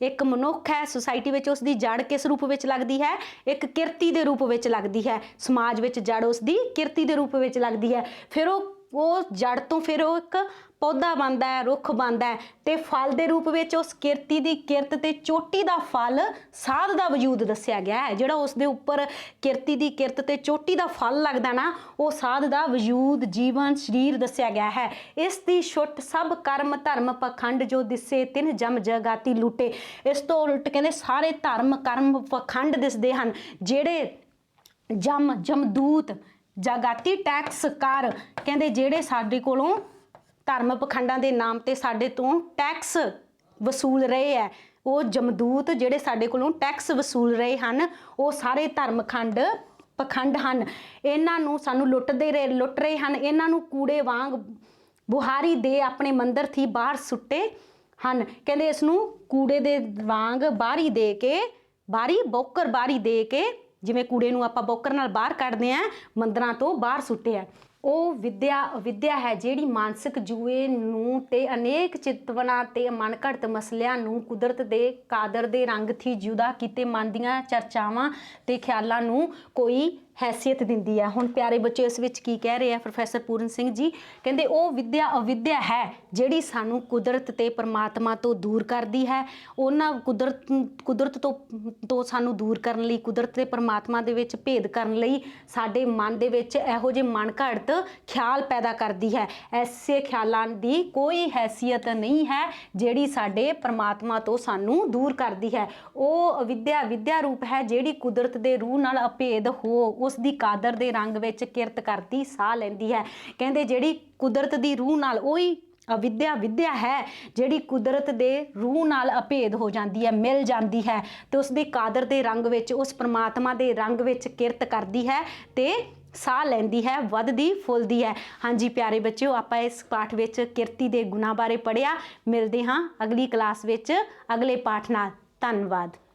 [SPEAKER 1] ਇੱਕ ਮਨੁੱਖ ਹੈ, ਸੁਸਾਇਟੀ ਵਿੱਚ ਉਸ ਦੀ ਜੜ ਕਿਸ ਰੂਪ ਵਿੱਚ ਲੱਗਦੀ ਹੈ? ਇੱਕ ਕਿਰਤੀ ਦੇ ਰੂਪ ਵਿੱਚ ਲੱਗਦੀ ਹੈ। ਸਮਾਜ ਵਿੱਚ ਜੜ ਉਸ ਦੀ ਕਿਰਤੀ ਦੇ ਰੂਪ ਵਿੱਚ ਲੱਗਦੀ ਹੈ। ਫਿਰ ਉਹ ਜੜ ਤੋਂ ਫਿਰ ਉਹ ਇੱਕ ਪੌਦਾ ਬਣਦਾ ਹੈ, ਰੁੱਖ ਬਣਦਾ ਹੈ, ਤੇ ਫਲ ਦੇ ਰੂਪ ਵਿੱਚ ਉਸ ਕਿਰਤੀ ਦੀ ਕਿਰਤ ਤੇ ਚੋਟੀ ਦਾ ਫਲ ਸਾਧ ਦਾ ਵਜੂਦ ਦੱਸਿਆ ਗਿਆ ਹੈ। ਜਿਹੜਾ ਉਸ ਦੇ ਉੱਪਰ ਕਿਰਤੀ ਦੀ ਕਿਰਤ ਤੇ ਚੋਟੀ ਦਾ ਫਲ ਲੱਗਦਾ ਨਾ, ਉਹ ਸਾਧ ਦਾ ਵਜੂਦ, ਜੀਵਨ, ਸਰੀਰ ਦੱਸਿਆ ਗਿਆ ਹੈ। ਇਸ ਦੀ ਛੁੱਟ ਸਭ ਕਰਮ ਧਰਮ ਪਖੰਡ ਜੋ ਦਿਸੇ ਤਿਨ ਜਮ ਜਗਾਤੀ ਲੂਟੇ। ਇਸ ਤੋਂ ਉਲਟ ਕਹਿੰਦੇ ਸਾਰੇ ਧਰਮ ਕਰਮ ਪਖੰਡ ਦਿਸਦੇ ਹਨ, ਜਿਹੜੇ ਜਮਦੂਤ ਜਾਗਾਤੀ ਟੈਕਸ ਕਰ, ਕਹਿੰਦੇ ਜਿਹੜੇ ਸਾਡੇ ਕੋਲੋਂ ਧਰਮ ਪਖੰਡਾਂ ਦੇ ਨਾਮ ਤੇ ਸਾਡੇ ਤੋਂ ਟੈਕਸ ਵਸੂਲ ਰਹੇ ਹੈ, ਉਹ ਜਮਦੂਤ ਜਿਹੜੇ ਸਾਡੇ ਕੋਲੋਂ ਟੈਕਸ ਵਸੂਲ ਰਹੇ ਹਨ, ਉਹ ਸਾਰੇ ਧਰਮ ਪਖੰਡ ਹਨ। ਇਹਨਾਂ ਨੂੰ ਸਾਨੂੰ ਲੁੱਟ ਰਹੇ ਹਨ। ਇਹਨਾਂ ਨੂੰ ਕੂੜੇ ਵਾਂਗ ਬੁਹਾਰੀ ਦੇ ਆਪਣੇ ਮੰਦਰ ਥੀ ਬਾਹਰ ਸੁੱਟੇ ਹਨ। ਕਹਿੰਦੇ ਇਸ ਨੂੰ ਕੂੜੇ ਦੇ ਵਾਂਗ ਬਾਹਰੀ ਦੇ ਕੇ, ਬੌਕਰ ਬਾਹਰੀ ਦੇ ਕੇ, ਜਿਵੇਂ ਕੂੜੇ ਨੂੰ ਆਪਾਂ ਬੌਕਰ ਨਾਲ ਬਾਹਰ ਕੱਢਦੇ ਹਾਂ, ਮੰਦਰਾਂ ਤੋਂ ਬਾਹਰ ਸੁੱਟੇ ਹੈ। ਉਹ ਵਿਦਿਆ ਹੈ ਜਿਹੜੀ ਮਾਨਸਿਕ ਜੂਏ ਨੂੰ ਤੇ ਅਨੇਕ ਚਿਤਵਨਾਂ ਤੇ ਮਨ ਘੜਤ ਮਸਲਿਆਂ ਨੂੰ ਕੁਦਰਤ ਦੇ ਕਾਦਰ ਦੇ ਰੰਗ ਥੀ ਜੁਦਾ ਕੀਤੇ ਮਨ ਦੀਆਂ ਚਰਚਾਵਾਂ ਤੇ ਖਿਆਲਾਂ ਨੂੰ ਕੋਈ हैसियत दिंदी है। हुण प्यारे बच्चों इस विच की कह रहे हैं प्रोफैसर पूਰਨ सिंह जी, कहते ਉਹ विद्या अविद्या है ਜਿਹੜੀ ਸਾਨੂੰ ਕੁਦਰਤ ਤੇ ਪਰਮਾਤਮਾ ਤੋਂ ਦੂਰ ਕਰਦੀ ਹੈ। ਉਹਨਾਂ ਕੁਦਰਤ ਤੋਂ ਸਾਨੂੰ ਦੂਰ ਕਰਨ ਲਈ, ਕੁਦਰਤ ਤੇ ਪਰਮਾਤਮਾ ਦੇ ਵਿੱਚ ਭੇਦ ਕਰਨ ਲਈ ਸਾਡੇ ਮਨ ਦੇ ਵਿੱਚ ਇਹੋ ਜਿਹੇ ਮਨ ਘੜਤ ਖਿਆਲ ਪੈਦਾ ਕਰਦੀ ਹੈ। ਐਸੇ ਖਿਆਲਾਂ ਦੀ ਕੋਈ हैसियत नहीं है ਜਿਹੜੀ ਸਾਡੇ ਪਰਮਾਤਮਾ ਤੋਂ ਸਾਨੂੰ ਦੂਰ ਕਰਦੀ ਹੈ। ਉਹ ਅਵਿਦਿਆ ਵਿਦਿਆ ਰੂਪ ਹੈ ਜਿਹੜੀ ਕੁਦਰਤ ਦੇ ਰੂਹ ਨਾਲ ਅਭੇਦ ਹੋ ਉਸ ਦੀ ਕਾਦਰ ਦੇ ਰੰਗ ਵਿੱਚ ਕਿਰਤ ਕਰਦੀ ਸਾਹ ਲੈਂਦੀ ਹੈ। ਕਹਿੰਦੇ ਜਿਹੜੀ ਕੁਦਰਤ ਦੀ ਰੂਹ ਨਾਲ ਉਹੀ ਅਵਿਦਿਆ ਵਿਦਿਆ ਹੈ ਜਿਹੜੀ ਕੁਦਰਤ ਦੇ ਰੂਹ ਨਾਲ ਅਭੇਦ ਹੋ ਜਾਂਦੀ ਹੈ, ਮਿਲ ਜਾਂਦੀ ਹੈ ਤੇ ਉਸ ਦੀ ਕਾਦਰ ਦੇ ਰੰਗ ਵਿੱਚ, ਉਸ ਪਰਮਾਤਮਾ ਦੇ ਰੰਗ ਵਿੱਚ ਕਿਰਤ ਕਰਦੀ ਹੈ ਤੇ ਸਾਹ ਲੈਂਦੀ ਹੈ, ਵੱਧਦੀ ਫੁੱਲਦੀ ਹੈ। ਹਾਂਜੀ ਪਿਆਰੇ ਬੱਚਿਓ, ਆਪਾਂ ਇਸ ਪਾਠ ਵਿੱਚ ਕਿਰਤੀ ਦੇ ਗੁਣਾਂ ਬਾਰੇ ਪੜ੍ਹਿਆ। ਮਿਲਦੇ ਹਾਂ ਅਗਲੀ ਕਲਾਸ ਵਿੱਚ ਅਗਲੇ ਪਾਠ ਨਾਲ। ਧੰਨਵਾਦ।